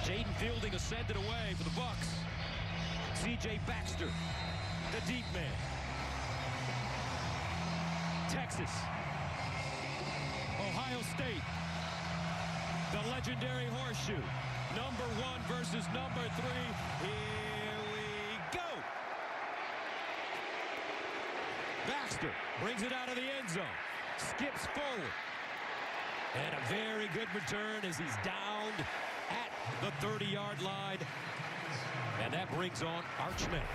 Jaden Fielding will send it away for the Bucks. C.J. Baxter, the deep man. Texas. Ohio State. The legendary horseshoe. Number 1 versus number 3. Here we go. Baxter brings it out of the end zone. Skips forward. And a very good return as he's downed at the 30-yard line. And that brings on Arch Manning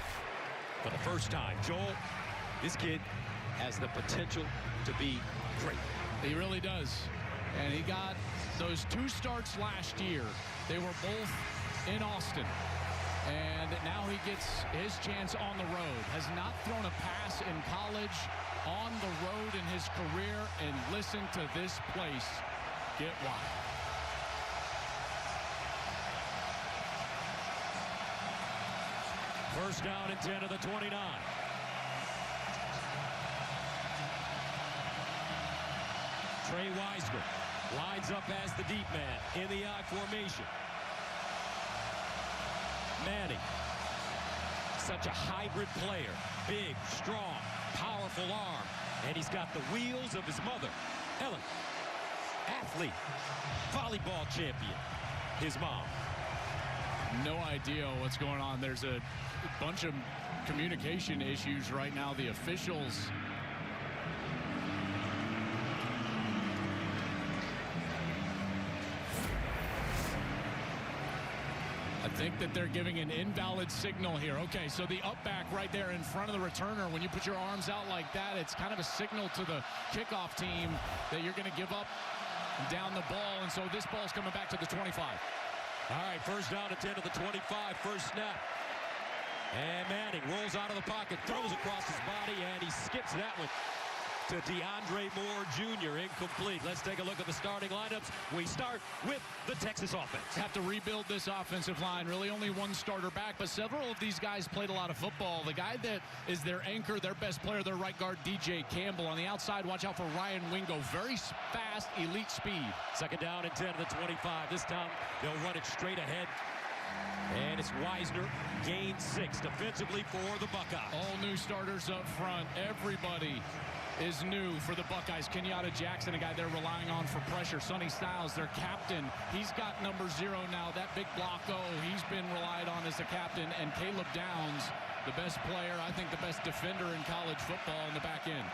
for the first time. Joel, this kid has the potential to be great. He really does. And he got those 2 starts last year. They were both in Austin. And now he gets his chance on the road. Has not thrown a pass in college, on the road in his career. And listen to this place get wild. First down and 10 of the 29. Trey Wiseman lines up as the deep man in the I formation. Manning, such a hybrid player. Big, strong, powerful arm. And he's got the wheels of his mother, Ellen. Athlete, volleyball champion, his mom. No idea what's going on. There's a bunch of communication issues right now. The officials I think that they're giving an invalid signal here. Okay, so the up back right there in front of the returner, when you put your arms out like that, it's kind of a signal to the kickoff team that you're going to give up down the ball, and so this ball's coming back to the 25. All right, first down to 10 to the 25, first snap. And Manning rolls out of the pocket, throws across his body, and he skips that one to DeAndre Moore Jr. Incomplete. Let's take a look at the starting lineups. We start with the Texas offense. Have to rebuild this offensive line. Really only one starter back, but several of these guys played a lot of football. The guy that is their anchor, their best player, their right guard, DJ Campbell. On the outside, watch out for Ryan Wingo. Very fast, elite speed. Second down and 10 to the 25. This time, they'll run it straight ahead. And it's Wisner, gain 6 defensively for the Buckeyes. All new starters up front. Everybody is new for the Buckeyes. Kenyatta Jackson, a guy they're relying on for pressure. Sonny Styles, their captain. He's got number 0 now. That big block he's been relied on as the captain. And Caleb Downs, the best player, I think the best defender in college football in the back end.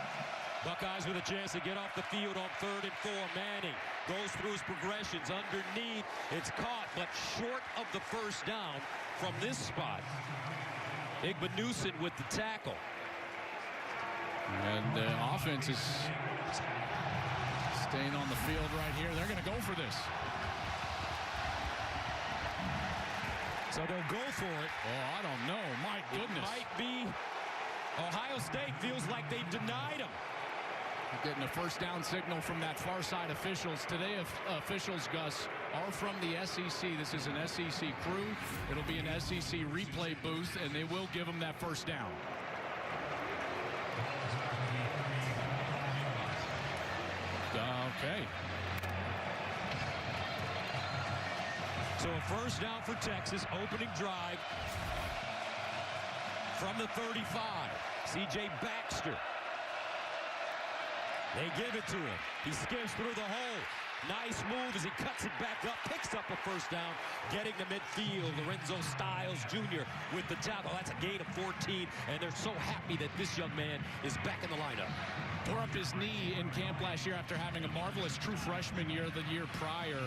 Buckeyes with a chance to get off the field on 3rd and 4. Manning goes through his progressions underneath. It's caught, but short of the first down from this spot. Igbeneusen with the tackle. And the offense is staying on the field right here. They're going to go for this. So they'll go for it. Oh, I don't know. My goodness. It might be Ohio State feels like they denied him. We're getting a first down signal from that far side officials. Today, officials, Gus, are from the SEC. This is an SEC crew. It'll be an SEC replay booth, and they will give them that first down. Okay. So a first down for Texas, opening drive from the 35. C.J. Baxter. They give it to him. He skims through the hole. Nice move as he cuts it back up, picks up a first down, getting to midfield. Lorenzo Styles Jr. with the tackle. That's a gain of 14, and they're so happy that this young man is back in the lineup. Tore up his knee in camp last year after having a marvelous true freshman year the year prior,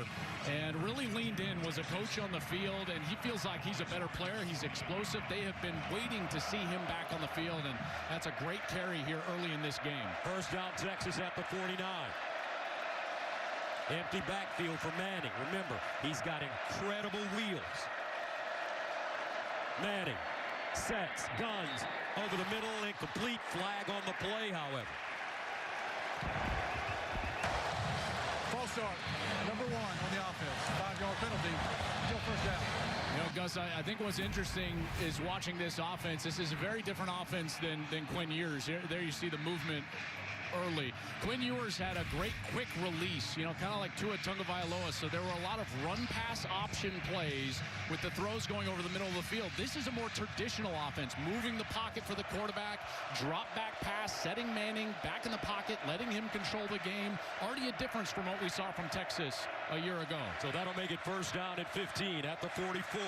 and really leaned in, was a coach on the field, and he feels like he's a better player. He's explosive. They have been waiting to see him back on the field, and that's a great carry here early in this game. First down, Texas at the 49. Empty backfield for Manning. Remember, he's got incredible wheels. Manning sets, guns, over the middle, incomplete. Flag on the play, however. False start, number 1 on the offense. 5-yard penalty, still first down. You know, Gus, I think what's interesting is watching this offense. This is a very different offense than Quinn Ewers. There you see the movement early. Quinn Ewers had a great quick release, you know, kind of like Tua Tagovailoa. So there were a lot of run-pass option plays with the throws going over the middle of the field. This is a more traditional offense, moving the pocket for the quarterback, drop-back pass, setting Manning back in the pocket, letting him control the game. Already a difference from what we saw from Texas a year ago. So that'll make it first down at 15 at the 44.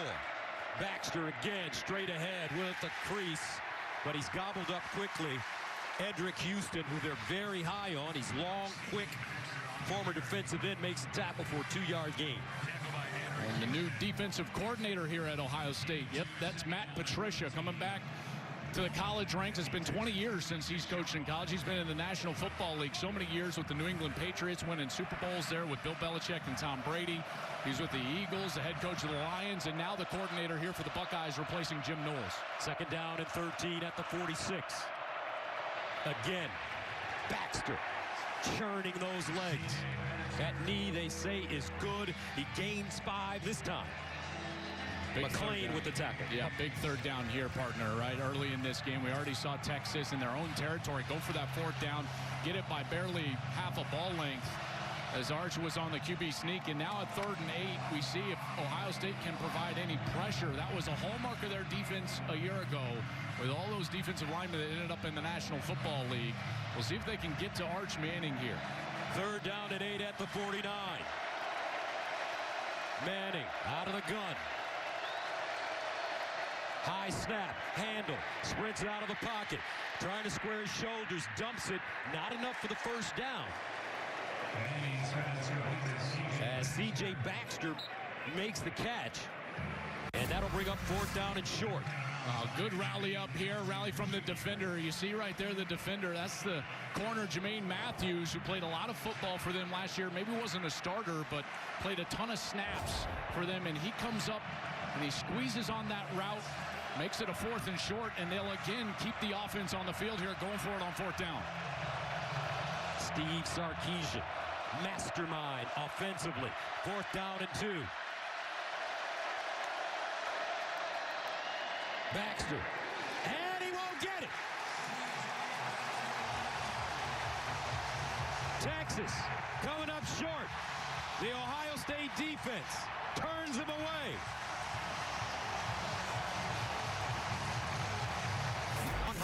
Baxter again straight ahead with the crease, but he's gobbled up quickly. Edric Houston, who they're very high on. He's long, quick, former defensive end, makes a tackle for a 2-yard gain. And the new defensive coordinator here at Ohio State. Yep, that's Matt Patricia coming back to the college ranks. It's been 20 years since he's coached in college. He's been in the National Football League so many years with the New England Patriots, winning Super Bowls there with Bill Belichick and Tom Brady. He's with the Eagles, the head coach of the Lions, and now the coordinator here for the Buckeyes, replacing Jim Knowles. Second down and 13 at the 46. Again, Baxter churning those legs. That knee, they say, is good. He gains 5 this time. McClain with the tackle. Yeah, big third down here, partner, right? Early in this game, we already saw Texas in their own territory go for that fourth down, get it by barely half a ball length as Arch was on the QB sneak. And now at 3rd and 8, we see if Ohio State can provide any pressure. That was a hallmark of their defense a year ago with all those defensive linemen that ended up in the National Football League. We'll see if they can get to Arch Manning here. 3rd down and 8 at the 49. Manning out of the gun. High snap, handle, sprints it out of the pocket, trying to square his shoulders, dumps it, not enough for the first down. As C.J. Baxter makes the catch, and that'll bring up 4th down and short. Good rally up here, rally from the defender. You see right there the defender, that's the corner Jermaine Matthews, who played a lot of football for them last year. Maybe wasn't a starter, but played a ton of snaps for them, and he comes up and he squeezes on that route, makes it a 4th and short, and they'll again keep the offense on the field here, going for it on 4th down. Steve Sarkisian, mastermind offensively. 4th down and 2. Baxter, and he won't get it. Texas coming up short. The Ohio State defense turns him away.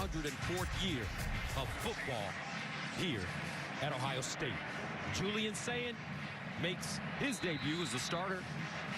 104th year of football here at Ohio State. Julian Sayin makes his debut as a starter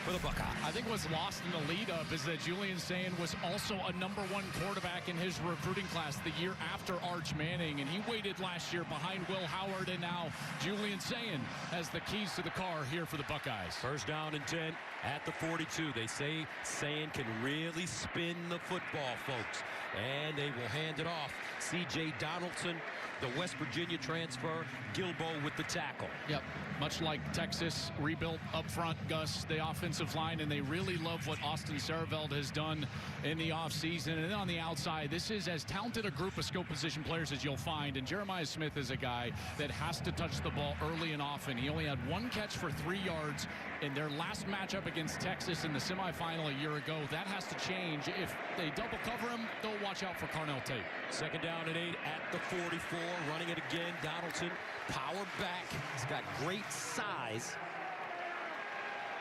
for the Buckeyes. I think what's lost in the lead-up is that Julian Sayin was also a #1 quarterback in his recruiting class the year after Arch Manning, and he waited last year behind Will Howard, and now Julian Sayin has the keys to the car here for the Buckeyes. 1st down and 10 at the 42. They say Sayin can really spin the football, folks, and they will hand it off. C.J. Donaldson, the West Virginia transfer, Gilbo with the tackle. Yep, much like Texas, rebuilt up front, Gus, the offensive line, and they really love what Austin Sareveld has done in the offseason. And then on the outside, this is as talented a group of skill position players as you'll find, and Jeremiah Smith is a guy that has to touch the ball early and often. He only had 1 catch for 3 yards in their last matchup against Texas in the semifinal a year ago. That has to change. If they double cover him, they'll watch out for Carnell Tate. 2nd down and 8 at the 44. Running it again, Donaldson, power back. He's got great size.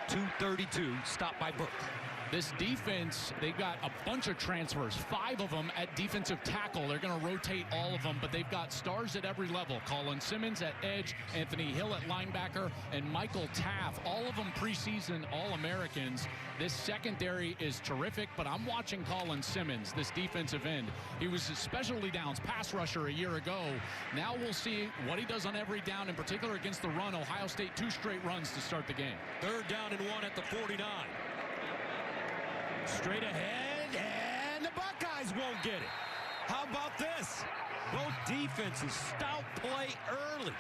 232, stopped by Burke. This defense, they've got a bunch of transfers, 5 of them at defensive tackle. They're going to rotate all of them, but they've got stars at every level. Colin Simmons at edge, Anthony Hill at linebacker, and Michael Taff, all of them preseason All-Americans. This secondary is terrific, but I'm watching Colin Simmons, this defensive end. He was a specialty downs pass rusher a year ago. Now we'll see what he does on every down, in particular against the run. Ohio State 2 straight runs to start the game. 3rd down and 1 at the 49. Straight ahead, and the Buckeyes won't get it. How about this? Both defenses stout play early,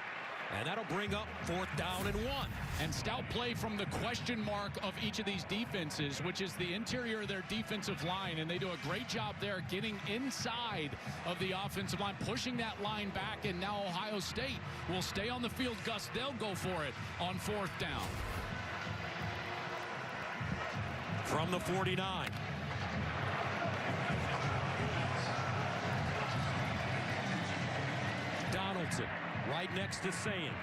and that'll bring up 4th down and 1. And stout play from the question mark of each of these defenses, which is the interior of their defensive line, and they do a great job there getting inside of the offensive line, pushing that line back, and now Ohio State will stay on the field. Gus, they'll go for it on 4th down. From the 49. Donaldson right next to Sayin.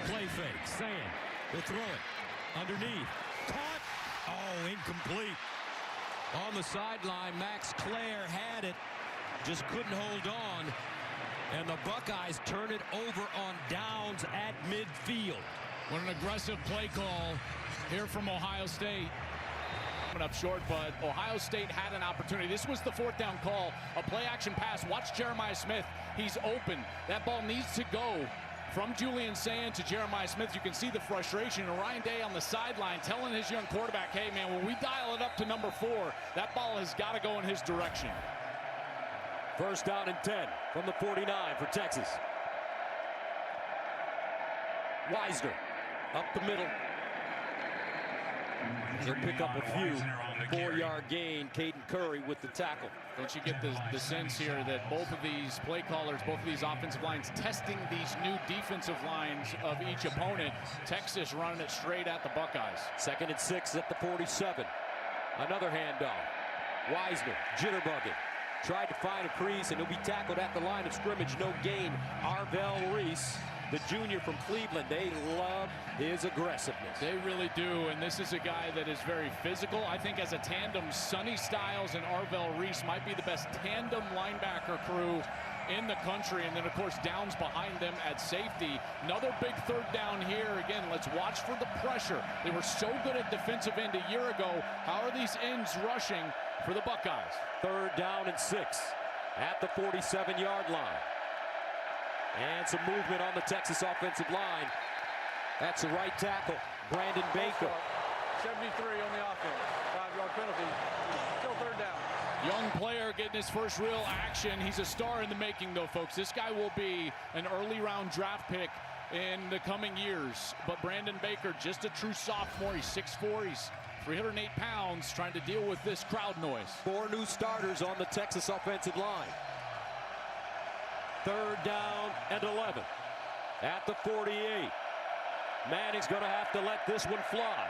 Play fake. Sayin will throw it underneath. Caught. Oh, incomplete. On the sideline, Max Clare had it. Just couldn't hold on. And the Buckeyes turn it over on downs at midfield. What an aggressive play call here from Ohio State. Coming up short, but Ohio State had an opportunity. This was the fourth down call. A play action pass. Watch Jeremiah Smith. He's open. That ball needs to go from Julian Sayin to Jeremiah Smith. You can see the frustration. And Ryan Day on the sideline telling his young quarterback, hey, man, when we dial it up to number 4, that ball has got to go in his direction. First down and 10 from the 49 for Texas. Wisner up the middle. He'll pick up a few. 4-yard gain. Caden Curry with the tackle. Don't you get the sense here that both of these play callers, both of these offensive lines testing these new defensive lines of each opponent. Texas running it straight at the Buckeyes. 2nd and 6 at the 47. Another handoff. Wisner jitterbugging. Tried to find a crease, and he'll be tackled at the line of scrimmage. No gain. Arvell Reese, the junior from Cleveland. They love his aggressiveness. They really do, and this is a guy that is very physical. I think as a tandem, Sonny Styles and Arvell Reese might be the best tandem linebacker crew in the country. And then, of course, Downs behind them at safety. Another big third down here. Again, let's watch for the pressure. They were so good at defensive end a year ago. How are these ends rushing for the Buckeyes? 3rd down and 6 at the 47-yard line. And some movement on the Texas offensive line. That's the right tackle, Brandon Baker. 73 on the offense. 5-yard penalty. Still 3rd down. Young player getting his first real action. He's a star in the making, though, folks. This guy will be an early round draft pick in the coming years. But Brandon Baker, just a true sophomore. He's 6'4". He's 308 pounds, trying to deal with this crowd noise. 4 new starters on the Texas offensive line. 3rd down and 11 at the 48. Manning's going to have to let this one fly.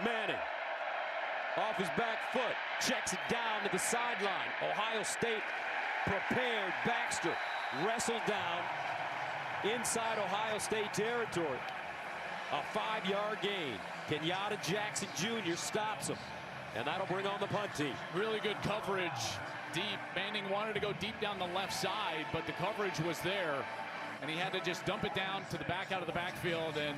Manning off his back foot, checks it down to the sideline. Ohio State prepared. Baxter wrestled down inside Ohio State territory. A 5-yard gain. Kenyatta Jackson Jr. stops him, and that'll bring on the punt team. Really good coverage deep. Manning wanted to go deep down the left side, but the coverage was there, and he had to just dump it down to the back out of the backfield. And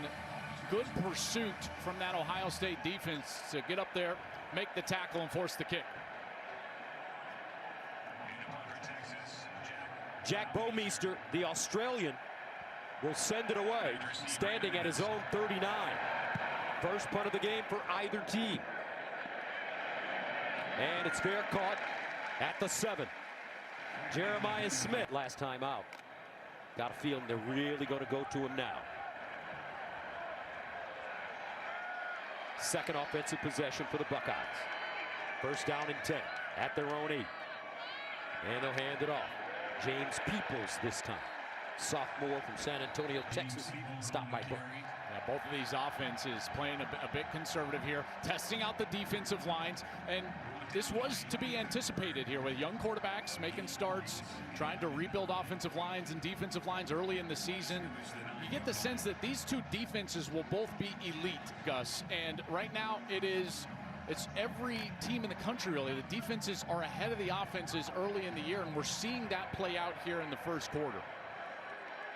good pursuit from that Ohio State defense to get up there, make the tackle, and force the kick. Jack Bomeister, the Australian, will send it away, standing at his own 39. First punt of the game for either team. And it's fair caught at the 7. Jeremiah Smith last time out. Got a feeling they're really going to go to him now. Second offensive possession for the Buckeyes. First down and 10 at their own 8. And they'll hand it off. James Peoples this time. Sophomore from San Antonio, Texas. Stopped by Book. Yeah, both of these offenses playing a bit conservative here, testing out the defensive lines. And this was to be anticipated here with young quarterbacks making starts, trying to rebuild offensive lines and defensive lines early in the season. You get the sense that these two defenses will both be elite, Gus. And right now it's every team in the country, really. The defenses are ahead of the offenses early in the year, and we're seeing that play out here in the first quarter.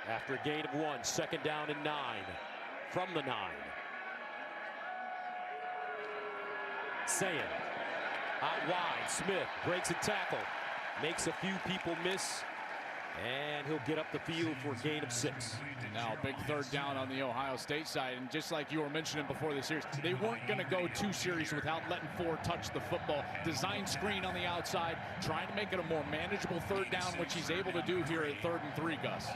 After a gain of 1, 2nd down and 9 from the 9. Sayin out wide. Smith breaks a tackle, makes a few people miss, and he'll get up the field for a gain of 6. Now big third down on the Ohio State side, and just like you were mentioning before the series, they weren't going to go 2 series without letting 4 touch the football. Design screen on the outside, trying to make it a more manageable third down, which he's able to do here at 3rd and 3, Gus.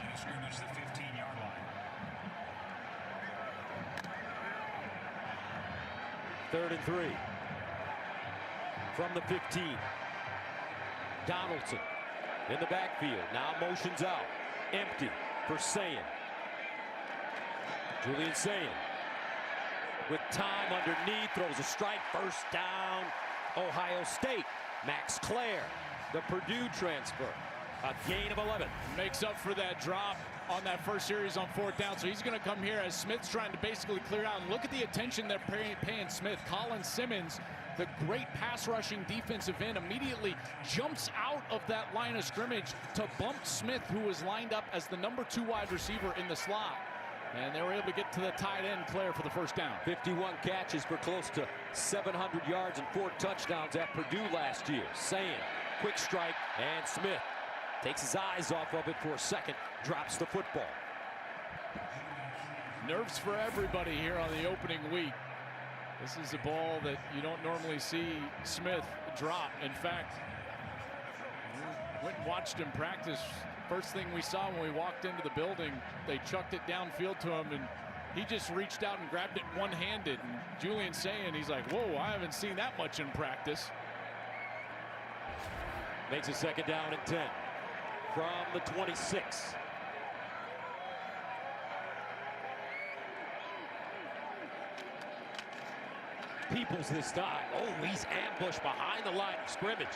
Third and 3 from the 15. Donaldson in the backfield, now motions out, empty for Sayin. Julian Sayin with time underneath, throws a strike. First down, Ohio State. Max Clare, the Purdue transfer, a gain of 11. Makes up for that drop on that first series on 4th down. So he's going to come here as Smith's trying to basically clear out. And look at the attention they're paying Smith. Colin Simmons, the great pass rushing defensive end, immediately jumps out of that line of scrimmage to bump Smith, who was lined up as the number 2 wide receiver in the slot. And they were able to get to the tight end, Clare, for the first down. 51 catches for close to 700 yards and 4 touchdowns at Purdue last year. Sayin, quick strike, and Smith takes his eyes off of it for a second, drops the football. Nerves for everybody here on the opening week. This is a ball that you don't normally see Smith drop. In fact, we went and watched him practice. First thing we saw when we walked into the building, they chucked it downfield to him, and he just reached out and grabbed it one-handed. And Julian's saying, he's like, whoa, I haven't seen that much in practice. Makes a 2nd down and 10 from the 26. Peoples this time. Oh, he's ambushed behind the line of scrimmage.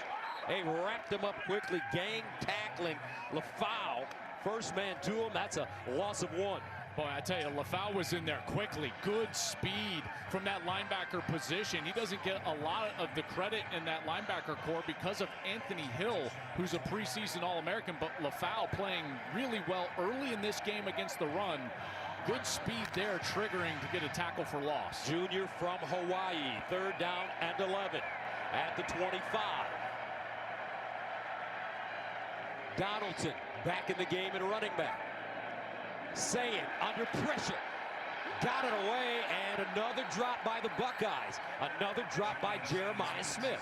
They wrapped him up quickly. Gang tackling LaFau. First man to him. That's a loss of 1. Boy, I tell you, LaFau was in there quickly. Good speed from that linebacker position. He doesn't get a lot of the credit in that linebacker core because of Anthony Hill, who's a preseason All-American, but LaFau playing really well early in this game against the run. Good speed there, triggering to get a tackle for loss. Junior from Hawaii, 3rd down and 11 at the 25. Donaldson back in the game and running back. Sayin under pressure. Got it away, and another drop by the Buckeyes. Another drop by Jeremiah Smith.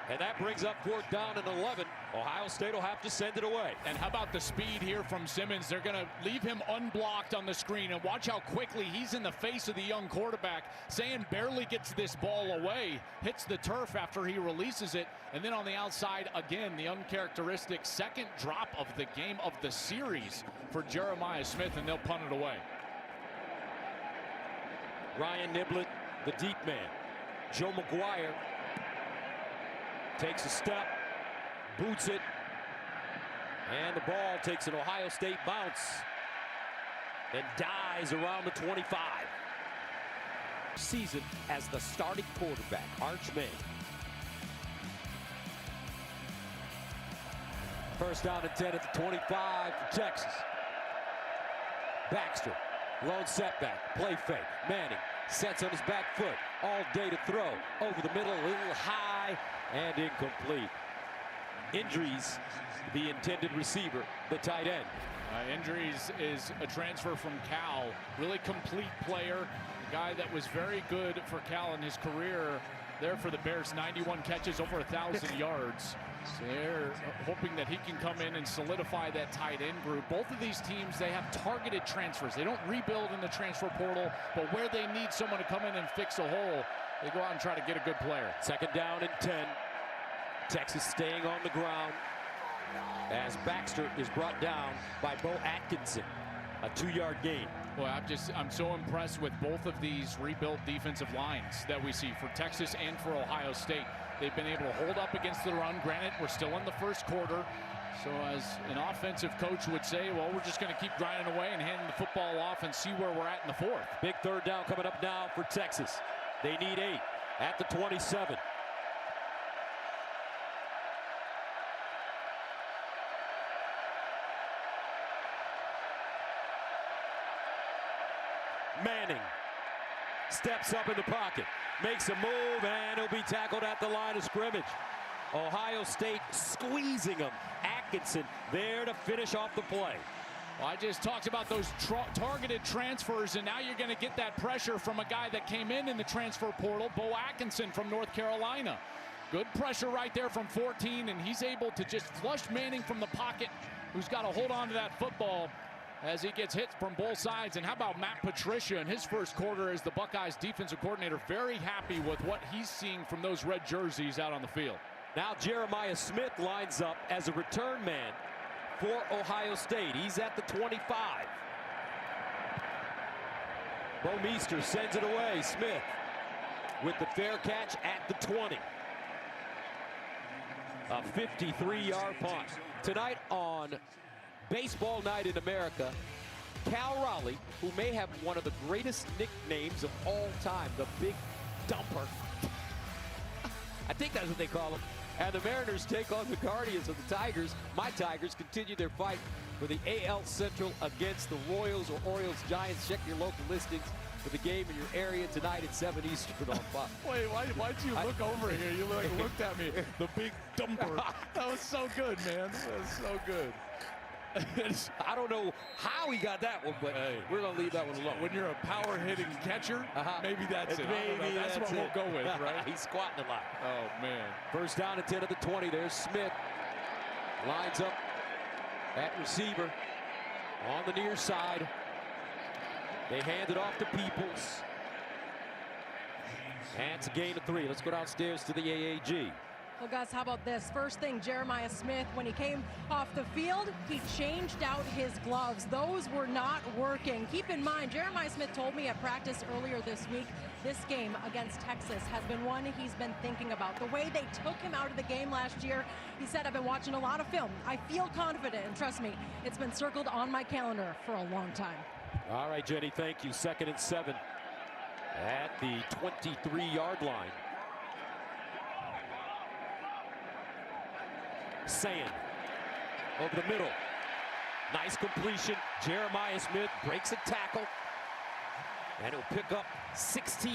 And that brings up 4th down and 11. Ohio State will have to send it away. And how about the speed here from Simmons? They're going to leave him unblocked on the screen. And watch how quickly he's in the face of the young quarterback. Sayin barely gets this ball away, hits the turf after he releases it. And then on the outside, again, the uncharacteristic 2nd drop of the game of the series for Jeremiah Smith, and they'll punt it away. Ryan Niblett, the deep man. Joe McGuire takes a step, boots it, and the ball takes an Ohio State bounce and dies around the 25. Season as the starting quarterback, Arch Manning. 1st down and 10 at the 25 for Texas. Baxter, lone setback, play fake. Manning sets on his back foot, all day to throw. Over the middle, a little high, and incomplete. Injuries, the intended receiver, the tight end. Injuries is a transfer from Cal. Really complete player. A guy that was very good for Cal in his career there for the Bears. 91 catches, over 1,000 yards. So they're hoping that he can come in and solidify that tight end group. Both of these teams, they have targeted transfers. They don't rebuild in the transfer portal, but where they need someone to come in and fix a hole, they go out and try to get a good player. 2nd down and 10. Texas staying on the ground as Baxter is brought down by Bo Atkinson. A 2-yard gain. Boy, I'm so impressed with both of these rebuilt defensive lines that we see for Texas and for Ohio State. They've been able to hold up against the run. Granted, we're still in the 1st quarter. So as an offensive coach would say, well, we're just going to keep grinding away and handing the football off and see where we're at in the 4th. Big 3rd down coming up now for Texas. They need 8 at the 27. Manning steps up in the pocket, makes a move, and he'll be tackled at the line of scrimmage. Ohio State squeezing him. Atkinson there to finish off the play. Well, I just talked about those targeted transfers, and now you're going to get that pressure from a guy that came in the transfer portal, Bo Atkinson from North Carolina. Good pressure right there from 14, and he's able to just flush Manning from the pocket, who's got to hold on to that football as he gets hit from both sides. And how about Matt Patricia in his 1st quarter as the Buckeyes defensive coordinator? Very happy with what he's seeing from those red jerseys out on the field. Now Jeremiah Smith lines up as a return man for Ohio State. He's at the 25. Bo Meester sends it away. Smith with the fair catch at the 20. A 53-yard punt. Tonight on Baseball Night in America, Cal Raleigh, who may have one of the greatest nicknames of all time, the Big Dumper. I think that's what they call him. And the Mariners take on the Guardians of the Tigers. My Tigers continue their fight for the AL Central against the Royals or Orioles Giants. Check your local listings for the game in your area tonight at 7 Eastern on Fox. Wait, why'd you look over here? You looked at me. The Big Dumper. That was so good, man. That was so good. I don't know how he got that one, but hey, we're going to leave that one alone. When you're a power-hitting catcher, maybe that's it. Maybe that's what we'll go with, right? He's squatting a lot. Oh, man. First down at 10 of the 20. There's Smith. Lines up at receiver on the near side. They hand it off to Peoples. And it's a gain of 3. Let's go downstairs to the AAG. Well, Gus, how about this? First thing, Jeremiah Smith, when he came off the field, he changed out his gloves. Those were not working. Keep in mind, Jeremiah Smith told me at practice earlier this week, this game against Texas has been one he's been thinking about. The way they took him out of the game last year, he said, I've been watching a lot of film. I feel confident, and trust me, it's been circled on my calendar for a long time. All right, Jenny, thank you. 2nd and 7 at the 23-yard line. Sand over the middle. Nice completion. Jeremiah Smith breaks a tackle, and he'll pick up 16.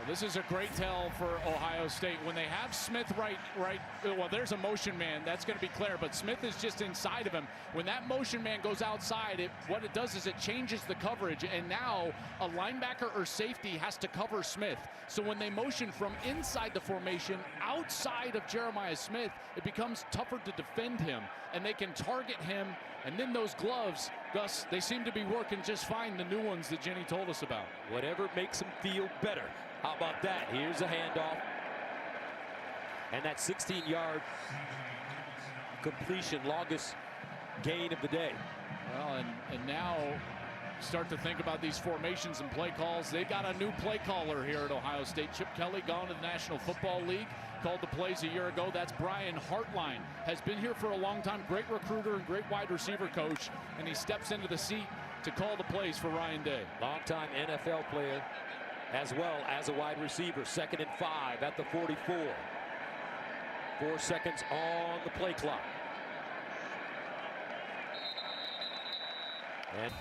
This is a great tell for Ohio State. When they have Smith right, well, there's a motion man. That's going to be clear, but Smith is just inside of him. When that motion man goes outside, what it does is it changes the coverage, and now a linebacker or safety has to cover Smith. So when they motion from inside the formation, outside of Jeremiah Smith, it becomes tougher to defend him, and they can target him. And then those gloves, Gus, they seem to be working just fine, the new ones that Jenny told us about. Whatever makes him feel better. How about that? Here's a handoff. And that 16-yard completion, longest gain of the day. Well, and now start to think about these formations and play calls. They've got a new play caller here at Ohio State. Chip Kelly, gone to the National Football League, called the plays a year ago. That's Brian Hartline. Has been here for a long time. Great recruiter and great wide receiver coach. And he steps into the seat to call the plays for Ryan Day. Longtime NFL player, as well as a wide receiver. 2nd and 5 at the 44. 4 seconds on the play clock. And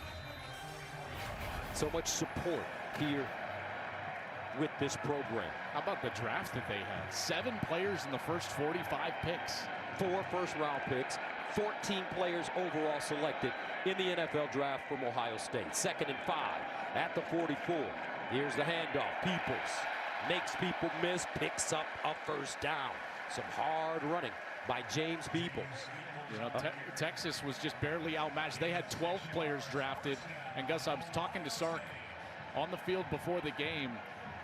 so much support here with this program. How about the draft that they had? 7 players in the first 45 picks. 4 first-round picks. 14 players overall selected in the NFL draft from Ohio State. 2nd and 5 at the 44. Here's the handoff. Peoples makes people miss, picks up a first down. Some hard running by James Peoples. You know, Texas was just barely outmatched. They had 12 players drafted. And Gus, I was talking to Sark on the field before the game,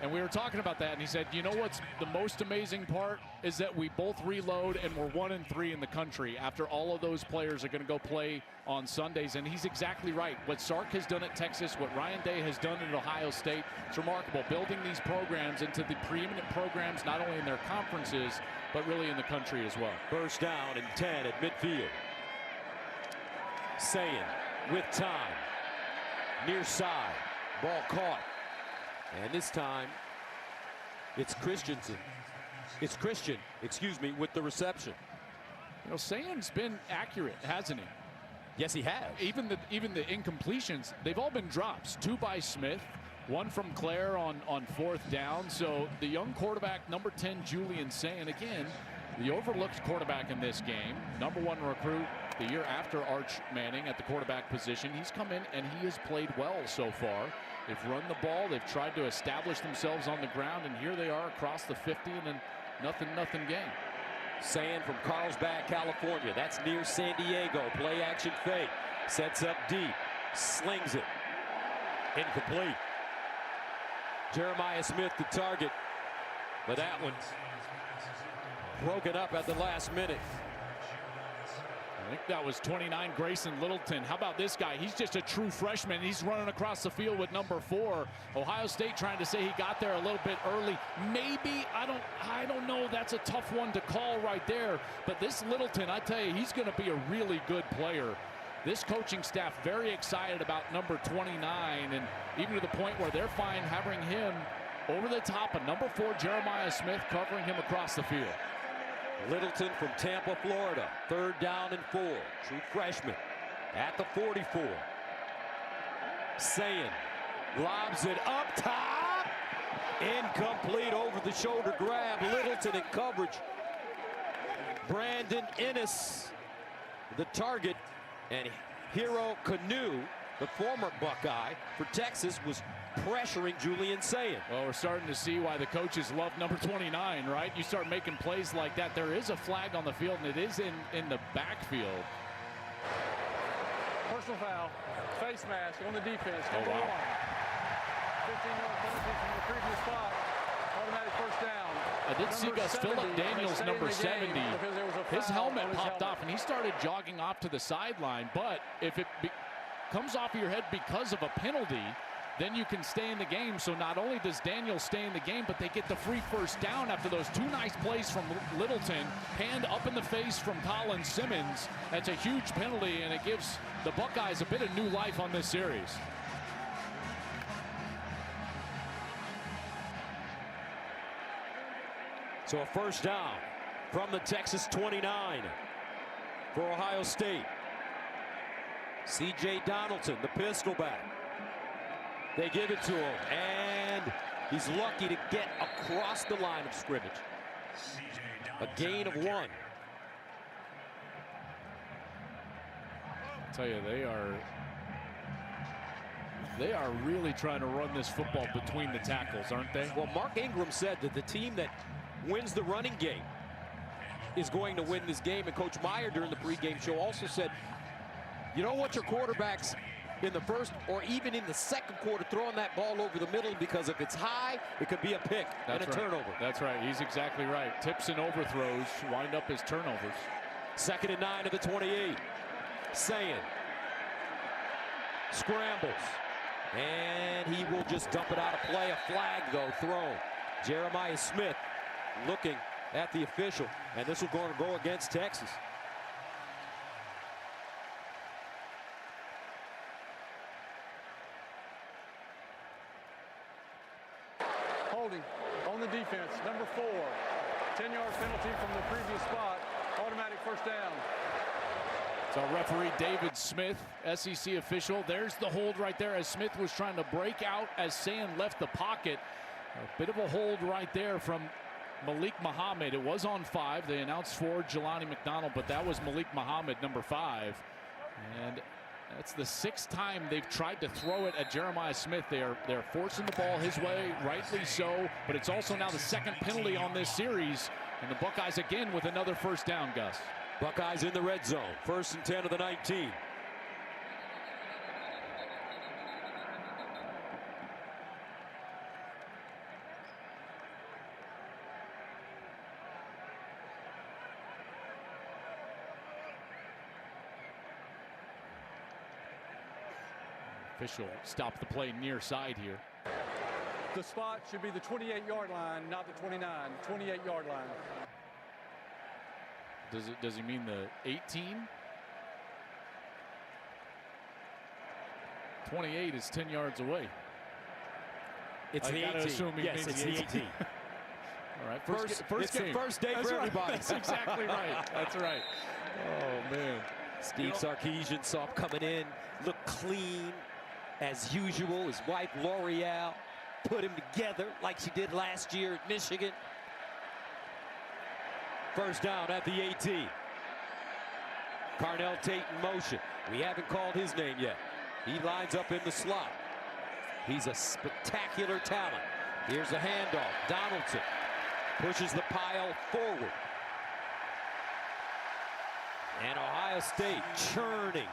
and we were talking about that, and he said, you know what's the most amazing part is that we both reload and we're 1 and 3 in the country after all of those players are going to go play on Sundays. And he's exactly right. What Sark has done at Texas, what Ryan Day has done at Ohio State, it's remarkable. Building these programs into the preeminent programs, not only in their conferences, but really in the country as well. First down and 10 at midfield. Sayin with time. Near side. Ball caught. And this time, it's Christensen. It's Christian, excuse me, with the reception. You know, Sayin's been accurate, hasn't he? Yes, he has. Even the incompletions, they've all been drops. 2 by Smith, 1 from Claire on 4th down. So the young quarterback, number 10, Julian Sayin, again, the overlooked quarterback in this game. Number 1 recruit the year after Arch Manning at the quarterback position. He's come in and he has played well so far. They've run the ball. They've tried to establish themselves on the ground, and here they are across the 50 in a nothing game. Sayin from Carlsbad, California. That's near San Diego. Play action fake. Sets up deep. Slings it. Incomplete. Jeremiah Smith the target. But that one broken up at the last minute. I think that was 29, Grayson Littleton. How about this guy? He's just a true freshman. He's running across the field with number 4. Ohio State trying to say he got there a little bit early. Maybe, I don't know. That's a tough one to call right there. But this Littleton, I tell you, he's going to be a really good player. This coaching staff very excited about number 29, and even to the point where they're fine having him over the top of number 4, Jeremiah Smith, covering him across the field. Littleton from Tampa, Florida. 3rd down and 4. True freshman at the 44. Sayin lobs it up top. Incomplete, over the shoulder grab. Littleton in coverage. Brandon Ennis, the target, and Hero Canoe, the former Buckeye for Texas, was pressuring Julian Sayin. Well, we're starting to see why the coaches love number 29, right? You start making plays like that. There is a flag on the field, and it is in the backfield. Personal foul, face mask on the defense. Oh, wow. 15-yard penalty from the previous spot. Automatic first down. I did see Gus Phillip Daniels, number 70. His helmet popped off, and he started jogging off to the sideline. But if it comes off your head because of a penalty, then you can stay in the game. So not only does Daniels stay in the game, but they get the free first down after those 2 nice plays from Littleton. Hand up in the face from Colin Simmons. That's a huge penalty, and it gives the Buckeyes a bit of new life on this series. So a first down from the Texas 29 for Ohio State. C.J. Donaldson, the pistol back. They give it to him, and he's lucky to get across the line of scrimmage. A gain of 1. I tell you, they are really trying to run this football between the tackles, aren't they? Well, Mark Ingram said that the team that wins the running game is going to win this game, and Coach Meyer during the pregame show also said, you don't want your quarterbacks in the first or even in the second quarter throwing that ball over the middle, because if it's high, it could be a pick and a turnover. That's right. He's exactly right. Tips and overthrows wind up as turnovers. 2nd and 9 to the 28. Sayin scrambles, and he will just dump it out of play. A flag, though, thrown. Jeremiah Smith looking at the official, and this will go against Texas. Holding on the defense, number 4. 10-yard penalty from the previous spot. Automatic first down. So referee David Smith, SEC official. There's the hold right there as Smith was trying to break out as Sayin left the pocket. A bit of a hold right there from Malik Muhammad. It was on 5. They announced 4, Jelani McDonald, but that was Malik Muhammad, number 5. And that's the 6th time they've tried to throw it at Jeremiah Smith. They're forcing the ball his way, rightly so, but it's also now the 2nd penalty on this series, and the Buckeyes again with another first down, Gus. Buckeyes in the red zone. 1st and 10 of the 19. Official stopped the play near side here. The spot should be the 28-yard line, not the 29. 28-yard line. Does he mean the 18? 28 is 10 yards away. It's the 18. Assume he yes, means it's the 18. All right, First game. The first day That's for right. everybody. That's exactly right. That's right. Oh, man. Steve Sarkisian saw him coming in, looked clean as usual. His wife, L'Oreal, put him together like she did last year at Michigan. First down at the 18. Carnell Tate in motion. We haven't called his name yet. He lines up in the slot. He's a spectacular talent. Here's a handoff. Donaldson pushes the pile forward. And Ohio State churning,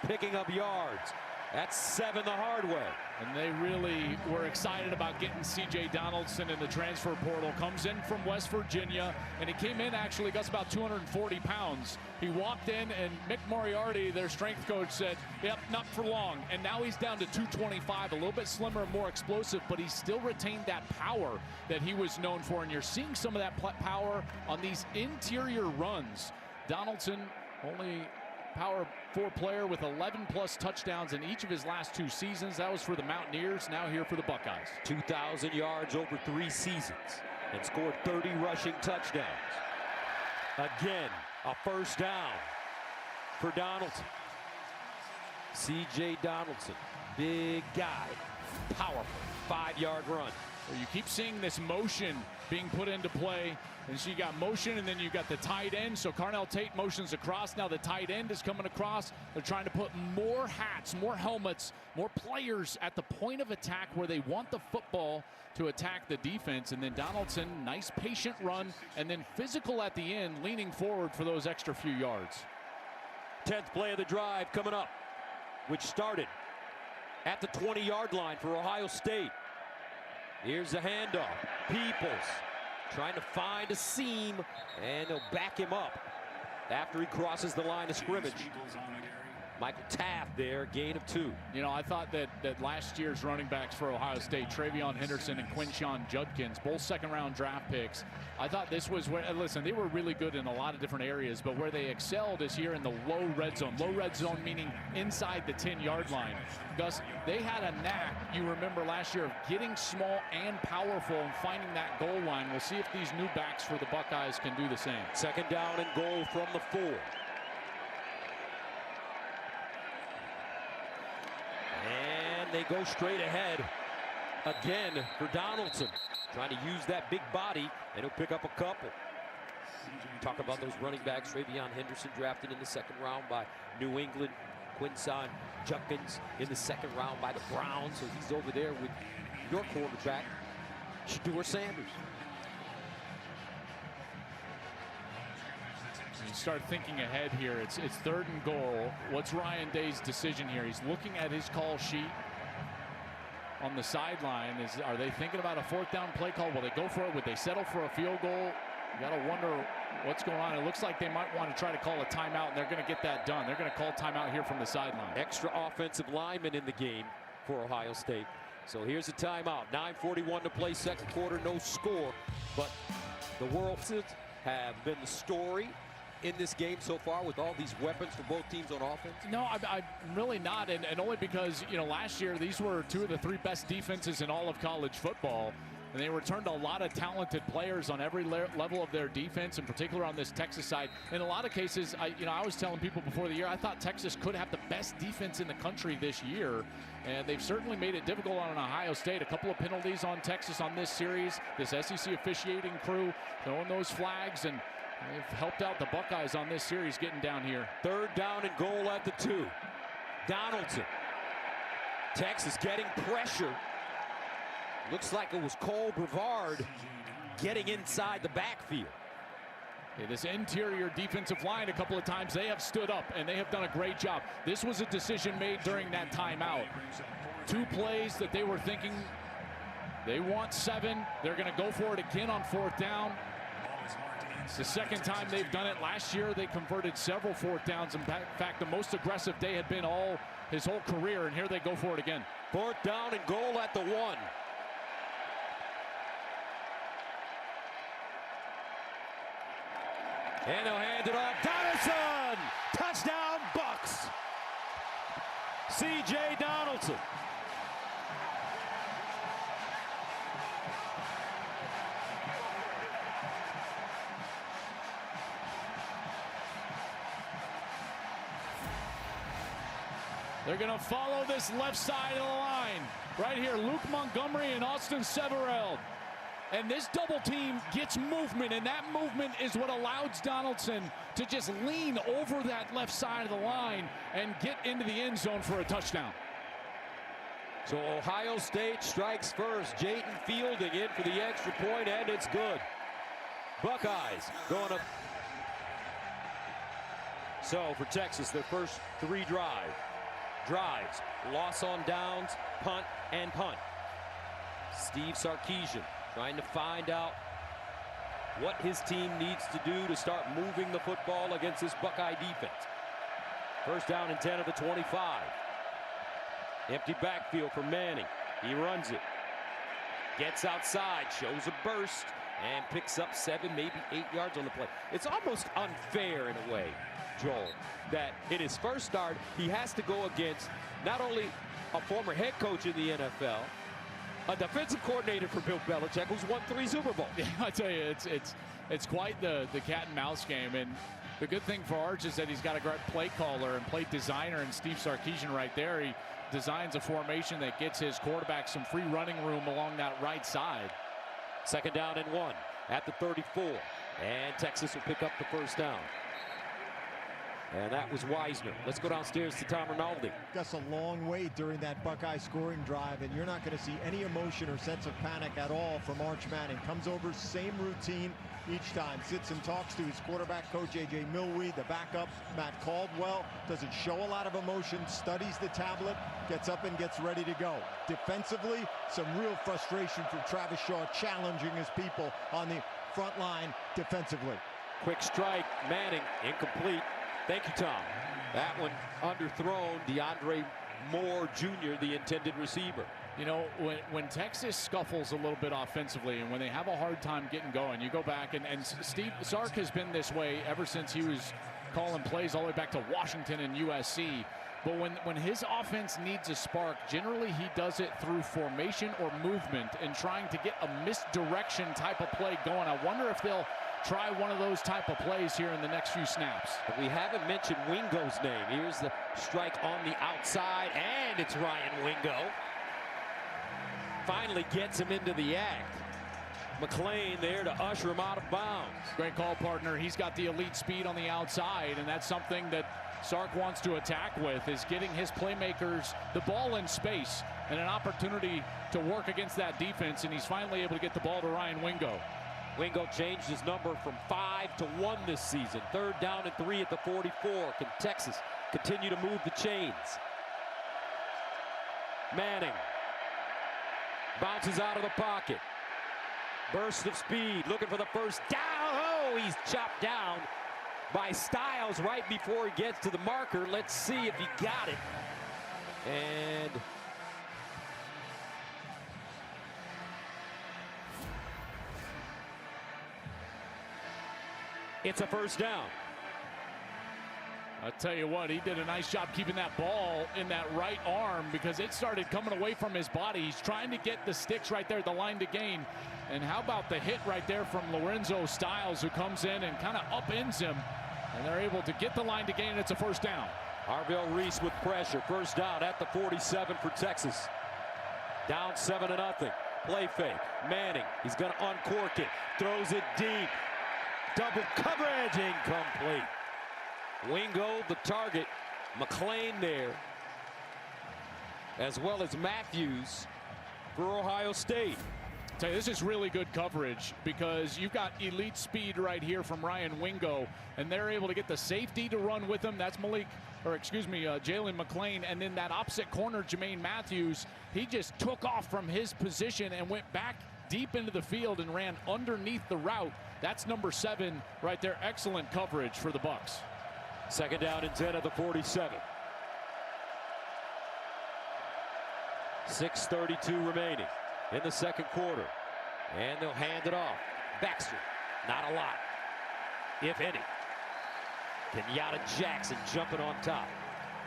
picking up yards. That's 7 the hard way. And they really were excited about getting C.J. Donaldson in the transfer portal. Comes in from West Virginia, and he came in actually, Gus, about 240 pounds. He walked in, and Mick Moriarty, their strength coach, said, yep, not for long. And now he's down to 225, a little bit slimmer and more explosive, but he still retained that power that he was known for. And you're seeing some of that power on these interior runs. Donaldson, only Power 4 player with 11+ touchdowns in each of his last 2 seasons. That was for the Mountaineers, now here for the Buckeyes. 2,000 yards over 3 seasons and scored 30 rushing touchdowns. Again, a first down for Donaldson. C.J. Donaldson, big guy, powerful, 5-yard run. You keep seeing this motion being put into play. And so you got motion, and then you got the tight end. So Carnell Tate motions across. Now the tight end is coming across. They're trying to put more hats, more helmets, more players at the point of attack where they want the football to attack the defense. And then Donaldson, nice patient run, and then physical at the end, leaning forward for those extra few yards. 10th play of the drive coming up, which started at the 20-yard line for Ohio State. Here's the handoff. Peoples trying to find a seam, and they'll back him up after he crosses the line of scrimmage. Michael Taft there, gain of 2. You know, I thought that last year's running backs for Ohio State, Travion Henderson and Quinshon Judkins, both second-round draft picks. I thought this was where, listen, they were really good in a lot of different areas, but where they excelled is here in the low red zone. Low red zone meaning inside the 10-yard line. Gus, they had a knack, you remember last year, of getting small and powerful and finding that goal line. We'll see if these new backs for the Buckeyes can do the same. 2nd down and goal from the 4. And they go straight ahead again for Donaldson. Trying to use that big body, and he'll pick up a couple. Talk about those running backs. Travion Henderson drafted in the 2nd round by New England. Quinshon Judkins in the 2nd round by the Browns. So he's over there with your quarterback, Shedeur Sanders. You start thinking ahead here. It's 3rd and goal. What's Ryan Day's decision here? He's looking at his call sheet on the sideline. Are they thinking about a 4th down play call? Will they go for it? Would they settle for a field goal? You got to wonder what's going on. It looks like they might want to try to call a timeout, and they're going to get that done. They're going to call timeout here from the sideline. Extra offensive lineman in the game for Ohio State. So here's a timeout. 9:41 to play, 2nd quarter, no score. But the World have been the story in this game so far with all these weapons for both teams on offense? No, I'm really not, and only because, you know, last year these were 2 of the 3 best defenses in all of college football, and they returned a lot of talented players on every level of their defense, in particular on this Texas side. In a lot of cases, I was telling people before the year, I thought Texas could have the best defense in the country this year, and they've certainly made it difficult on Ohio State. A couple of penalties on Texas on this series, this SEC officiating crew throwing those flags, and they've helped out the Buckeyes on this series getting down here. 3rd down and goal at the 2. Donaldson. Texas getting pressure. Looks like it was Cole Brevard getting inside the backfield. Okay, this interior defensive line, a couple of times they have stood up, and they have done a great job. This was a decision made during that timeout. 2 plays that they were thinking they want 7. They're going to go for it again on 4th down. It's the 2nd time they've done it. Last year they converted several 4th downs. In fact, the most aggressive Day had been his whole career, and here they go for it again. 4th down and goal at the 1. And they'll hand it off. Donaldson! Touchdown, Bucks! C.J. Donaldson. They're going to follow this left side of the line. Right here, Luke Montgomery and Austin Severell. And this double team gets movement, and that movement is what allows Donaldson to just lean over that left side of the line and get into the end zone for a touchdown. So Ohio State strikes first. Jayton Fielding in for the extra point, and it's good. Buckeyes going up. So for Texas, their first 3 drive. drives, loss on downs, punt, and punt. Steve Sarkisian trying to find out what his team needs to do to start moving the football against this Buckeye defense. First down and 10 of the 25. Empty backfield for Manning. He runs it. Gets outside, shows a burst, and picks up 7, maybe 8 yards on the play. It's almost unfair in a way, Joel, that in his first start, he has to go against not only a former head coach in the NFL, a defensive coordinator for Bill Belichick, who's won 3 Super Bowls. Yeah, I tell you, it's quite the cat and mouse game. And the good thing for Arch is that he's got a great play caller and play designer in Steve Sarkisian right there. He designs a formation that gets his quarterback some free running room along that right side. Second down and 1 at the 34. And Texas will pick up the first down. And that was Wisner. Let's go downstairs to Tom Rinaldi. Gus a long way during that Buckeye scoring drive, and you're not going to see any emotion or sense of panic at all from Arch Manning. Comes over, same routine each time. Sits and talks to his quarterback coach, A.J. Milwee, the backup, Matt Caldwell. Doesn't show a lot of emotion, studies the tablet, gets up and gets ready to go. Defensively, some real frustration from Travis Shaw, challenging his people on the front line defensively. Quick strike, Manning, incomplete. Thank you, Tom. That one underthrown. DeAndre Moore Jr., the intended receiver. You know, when Texas scuffles a little bit offensively and when they have a hard time getting going, you go back and Steve Sark has been this way ever since he was calling plays all the way back to Washington and USC. But when his offense needs a spark, generally he does it through formation or movement and trying to get a misdirection type of play going. I wonder if they'll try one of those type of plays here in the next few snaps. We haven't mentioned Wingo's name. Here's the strike on the outside, and it's Ryan Wingo. Finally gets him into the act. McClain there to usher him out of bounds. Great call, partner. He's got the elite speed on the outside, and that's something that Sark wants to attack with, is getting his playmakers the ball in space and an opportunity to work against that defense, and he's finally able to get the ball to Ryan Wingo. Wingo changed his number from 5 to 1 this season. Third down and 3 at the 44. Can Texas continue to move the chains? Manning bounces out of the pocket. Burst of speed, looking for the first down. Oh, he's chopped down by Styles right before he gets to the marker. Let's see if he got it. And it's a first down. I'll tell you what, he did a nice job keeping that ball in that right arm because it started coming away from his body. He's trying to get the sticks right there at the line to gain. And how about the hit right there from Lorenzo Styles, who comes in and kind of upends him. And they're able to get the line to gain. It's a first down. Arvell Reese with pressure. First down at the 47 for Texas. Down 7-0. Play fake. Manning, he's going to uncork it. Throws it deep. Double coverage, incomplete. Wingo the target. McClain there, as well as Matthews for Ohio State. I'll tell you, this is really good coverage because you've got elite speed right here from Ryan Wingo, and they're able to get the safety to run with him. That's Jalen McClain. And then that opposite corner, Jermaine Matthews, he just took off from his position and went back deep into the field and ran underneath the route. That's number 7 right there. Excellent coverage for the Bucks. Second down and 10 at the 47. 6:32 remaining in the second quarter. And they'll hand it off. Baxter, not a lot, if any. Kenyatta Jackson jumping on top.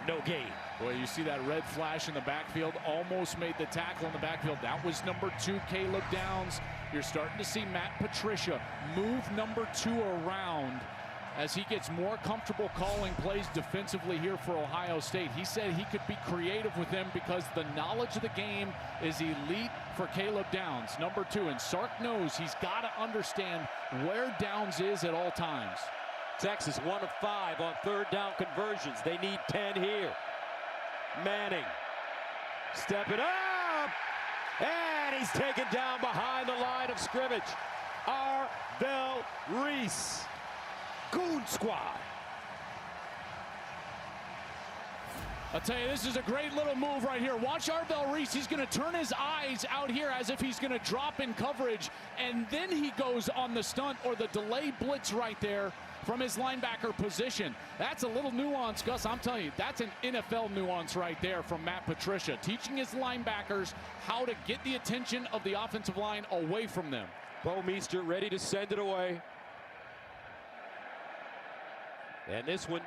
No gain. Boy, you see that red flash in the backfield. Almost made the tackle in the backfield. That was number 2, Caleb Downs. You're starting to see Matt Patricia move number 2 around as he gets more comfortable calling plays defensively here for Ohio State. He said he could be creative with them because the knowledge of the game is elite for Caleb Downs, number 2. And Sark knows he's got to understand where Downs is at all times. Texas 1 of 5 on third down conversions. They need 10 here. Manning stepping up, and he's taken down behind the line of scrimmage. Arvell Reese. Goon Squad. I'll tell you, this is a great little move right here. Watch Arvell Reese. He's going to turn his eyes out here as if he's going to drop in coverage, and then he goes on the stunt or the delay blitz right there from his linebacker position. That's a little nuance, Gus. I'm telling you, that's an NFL nuance right there from Matt Patricia, teaching his linebackers how to get the attention of the offensive line away from them. Bo Meester ready to send it away. And this one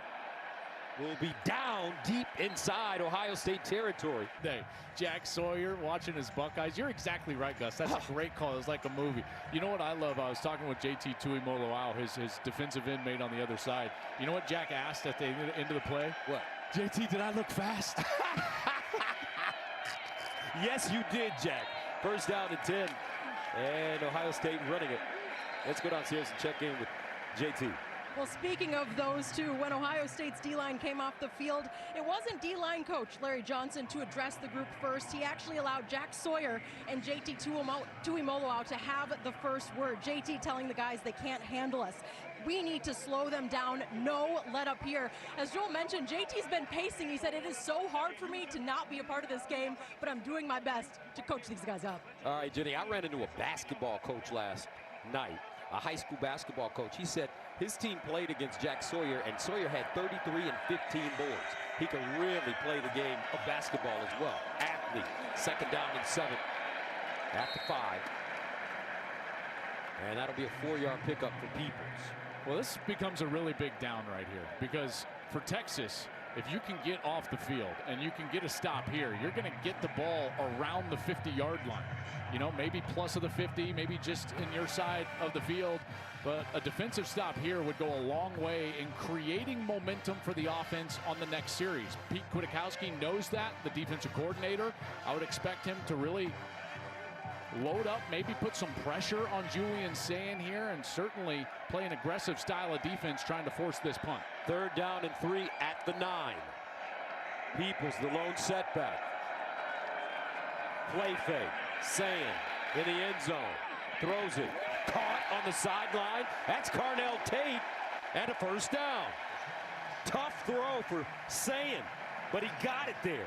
will be down deep inside Ohio State territory. Hey, Jack Sawyer watching his Buckeyes. You're exactly right, Gus. That's a great call. It was like a movie. You know what I love? I was talking with JT Tuimoloau, his defensive end mate on the other side. You know what Jack asked at the end of the play? What? JT, did I look fast? Yes, you did, Jack. First down and 10. And Ohio State running it. Let's go downstairs and check in with JT. Well, speaking of those two, when Ohio State's D-line came off the field, it wasn't D-line coach Larry Johnson to address the group first. He actually allowed Jack Sawyer and JT Tuimoloau to have the first word. JT telling the guys they can't handle us. We need to slow them down. No let up here. As Joel mentioned, JT's been pacing. He said, it is so hard for me to not be a part of this game, but I'm doing my best to coach these guys up. All right, Jenny, I ran into a basketball coach last night, a high school basketball coach. He said his team played against Jack Sawyer, and Sawyer had 33 and 15 boards. He can really play the game of basketball as well. Athlete, second down and 7 at the 5. And that'll be a 4-yard pickup for Peoples. Well, this becomes a really big down right here, because for Texas, if you can get off the field and you can get a stop here, you're going to get the ball around the 50-yard line. You know, maybe plus of the 50, maybe just in your side of the field. But a defensive stop here would go a long way in creating momentum for the offense on the next series. Pete Kwiatkowski knows that, the defensive coordinator. I would expect him to really load up, maybe put some pressure on Julian Sayin here, and certainly play an aggressive style of defense trying to force this punt. Third down and 3 at the 9. Peoples, the lone setback. Play fake. Sayin in the end zone. Throws it. Caught on the sideline. That's Carnell Tate. And a first down. Tough throw for Sayin, but he got it there.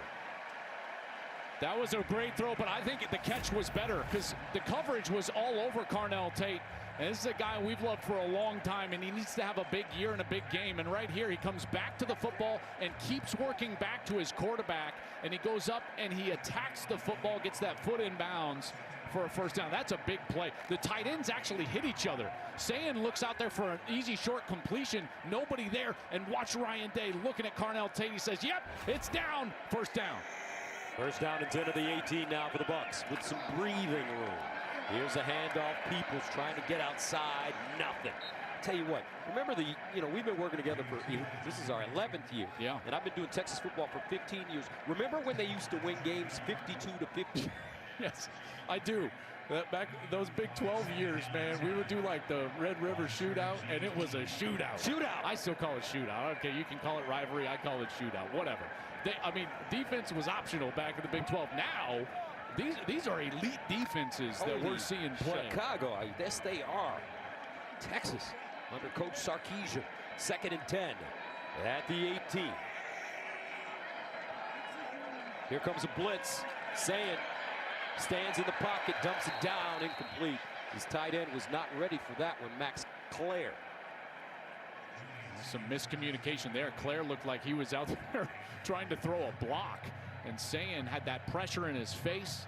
That was a great throw, but I think the catch was better because the coverage was all over Carnell Tate. And this is a guy we've loved for a long time, and he needs to have a big year and a big game. And right here, he comes back to the football and keeps working back to his quarterback. And he goes up and he attacks the football, gets that foot in bounds for a first down. That's a big play. The tight ends actually hit each other. Sayin looks out there for an easy short completion. Nobody there. And watch Ryan Day looking at Carnell Tate. He says, yep, it's down. First down. First down and 10 of the 18 now for the Bucks with some breathing room. Here's a handoff. Peoples trying to get outside. Nothing. Tell you what, remember we've been working together for, this is our 11th year. Yeah. And I've been doing Texas football for 15 years. Remember when they used to win games 52-50? Yes, I do. Back those Big 12 years, man, we would do like the Red River shootout, and it was a shootout. Shootout. I still call it shootout. Okay, you can call it rivalry. I call it shootout. Whatever. I mean, defense was optional back in the Big 12. Now, these are elite defenses that we're seeing play. Chicago, yes, they are. Texas under Coach Sarkisian. Second and 10 at the 18. Here comes a blitz. Sayin stands in the pocket, dumps it down, incomplete. His tight end was not ready for that one, Max Clare. Some miscommunication there. Clare looked like he was out there trying to throw a block, and Sayin had that pressure in his face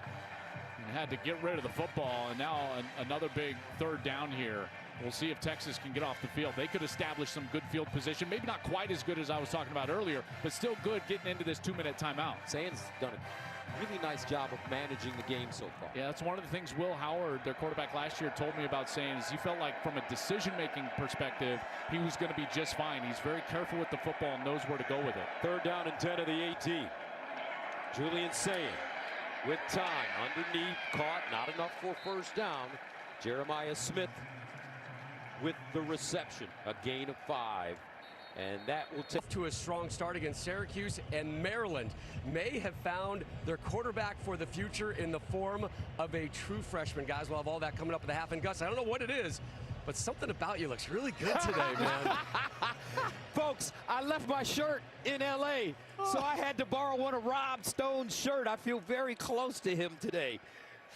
and had to get rid of the football. And now another big third down here. We'll see if Texas can get off the field. They could establish some good field position. Maybe not quite as good as I was talking about earlier, but still good getting into this 2-minute timeout. Sayin's done a really nice job of managing the game so far. Yeah, that's one of the things Will Howard, their quarterback last year, told me about Sayin is he felt like from a decision-making perspective, he was going to be just fine. He's very careful with the football and knows where to go with it. Third down and 10 of the 18. Julian Sayin with time underneath, caught, not enough for first down. Jeremiah Smith with the reception, a gain of 5. And that will take to a strong start against Syracuse, and Maryland may have found their quarterback for the future in the form of a true freshman. Guys, we'll have all that coming up at the half. And Gus, I don't know what it is, but something about you looks really good today, man. Folks, I left my shirt in L.A., so I had to borrow one of Rob Stone's shirt. I feel very close to him today.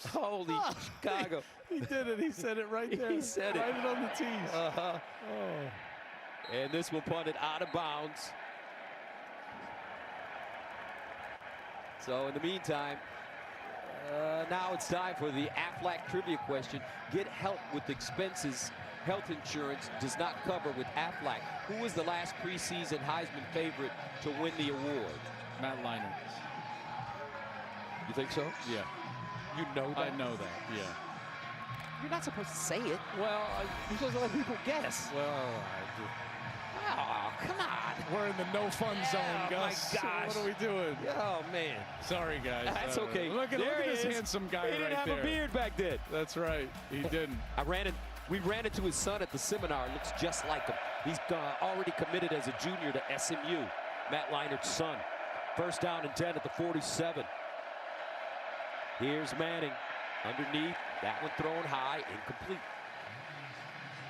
Holy Chicago. He did it. He said it right there. He said it. Right on the tees. Uh-huh. Oh. And this will punt it out of bounds. So in the meantime, now it's time for the Aflac trivia question. Get help with expenses. Health insurance does not cover with Aflac. Who was the last preseason Heisman favorite to win the award? Matt Leinart. You think so? Yeah. You know that? I know that, yeah. You're not supposed to say it. Well, You're supposed to let people guess. Oh, come on. we're in the no fun zone, Gus. My gosh. What are we doing? Oh, man. Sorry, guys. That's okay. Look at this handsome guy He didn't right have there. a beard back then. That's right. He didn't. We ran into his son at the seminar. Looks just like him. He's already committed as a junior to SMU. Matt Leinart's son. First down and 10 at the 47. Here's Manning underneath. That one thrown high, incomplete.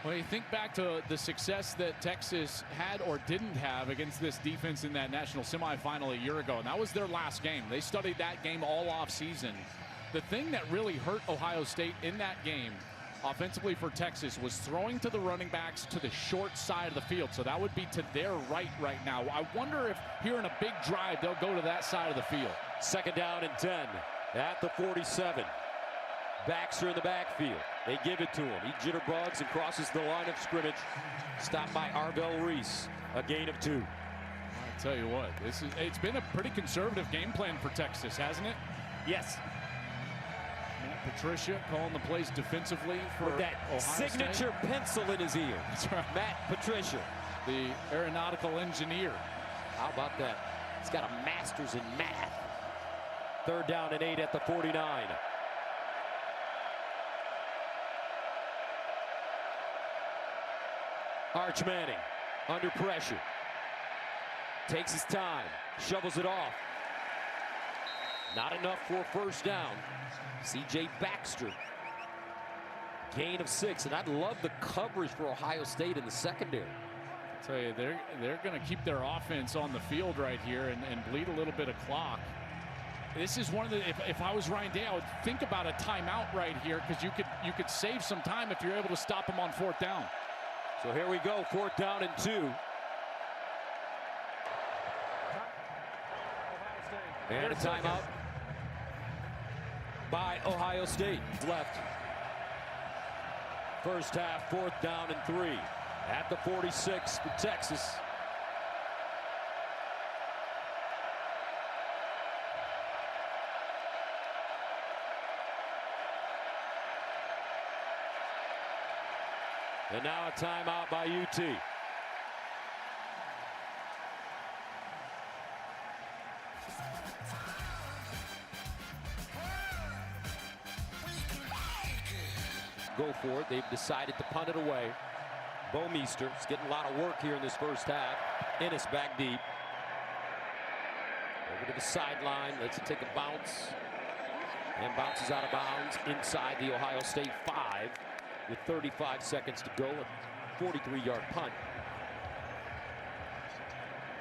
Well, you think back to the success that Texas had or didn't have against this defense in that national semifinal a year ago, and that was their last game. They studied that game all off season. The thing that really hurt Ohio State in that game offensively for Texas was throwing to the running backs to the short side of the field. So that would be to their right now. I wonder if here in a big drive, they'll go to that side of the field. Second down and 10 at the 47. Baxter in the backfield. They give it to him. He jitterbugs and crosses the line of scrimmage. Stopped by Arvell Reese. A gain of 2. I tell you what, it's been a pretty conservative game plan for Texas, hasn't it? Yes. Matt Patricia calling the plays defensively for With that Ohio signature State. pencil in his ear. That's right. Matt Patricia. The aeronautical engineer. How about that? He's got a master's in math. Third down and 8 at the 49. Arch Manning under pressure. Takes his time. Shovels it off. Not enough for a first down. C.J. Baxter. Gain of 6. And I'd love the coverage for Ohio State in the secondary. I tell you, they're going to keep their offense on the field right here and bleed a little bit of clock. This is one of the, if I was Ryan Day, I would think about a timeout right here because you could save some time if you're able to stop them on fourth down. So here we go, fourth down and 2. And a timeout by Ohio State. Left. First half, fourth down and 3. At the 46 for Texas. And now a timeout by UT. Go for it. They've decided to punt it away. Bomeister is getting a lot of work here in this first half. Ennis back deep. Over to the sideline. Lets it take a bounce. And bounces out of bounds inside the Ohio State 5. With 35 seconds to go, a 43-yard punt.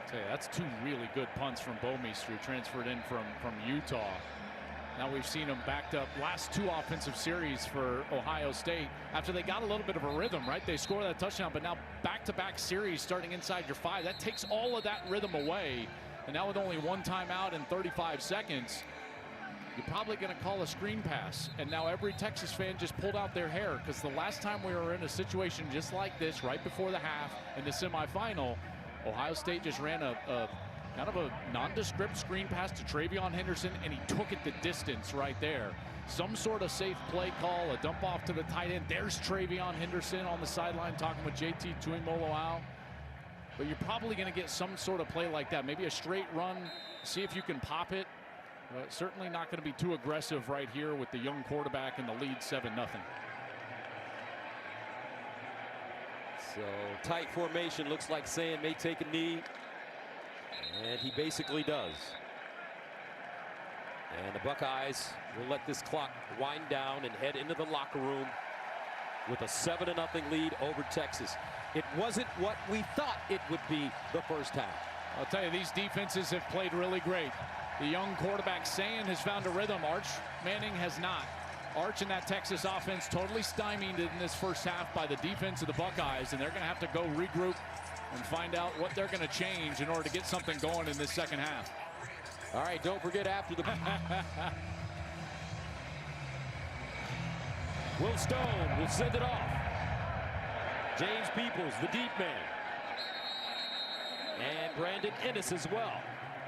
I tell you, that's 2 really good punts from Bomeister, who transferred in from Utah. Now we've seen him backed up last 2 offensive series for Ohio State after they got a little bit of a rhythm, right? They score that touchdown, but now back-to-back series starting inside your 5. That takes all of that rhythm away. And now with only 1 timeout and 35 seconds, you're probably going to call a screen pass. And now every Texas fan just pulled out their hair because the last time we were in a situation just like this, right before the half in the semifinal, Ohio State just ran a kind of a nondescript screen pass to Travion Henderson, and he took it the distance right there. Some sort of safe play call, a dump off to the tight end. There's Travion Henderson on the sideline talking with JT Tuimoloau. But you're probably going to get some sort of play like that. Maybe a straight run, see if you can pop it. Certainly not going to be too aggressive right here with the young quarterback in the lead 7-0. So tight formation, looks like Sam may take a knee. And he basically does. And the Buckeyes will let this clock wind down and head into the locker room with a 7-0 lead over Texas. It wasn't what we thought it would be the first half. I'll tell you, these defenses have played really great. The young quarterback, Sayin, has found a rhythm. Arch Manning has not. Arch and that Texas offense totally stymied in this first half by the defense of the Buckeyes, and they're going to have to go regroup and find out what they're going to change in order to get something going in this second half. All right, don't forget after the... Will Stone will send it off. James Peoples, the deep man. And Brandon Ennis as well.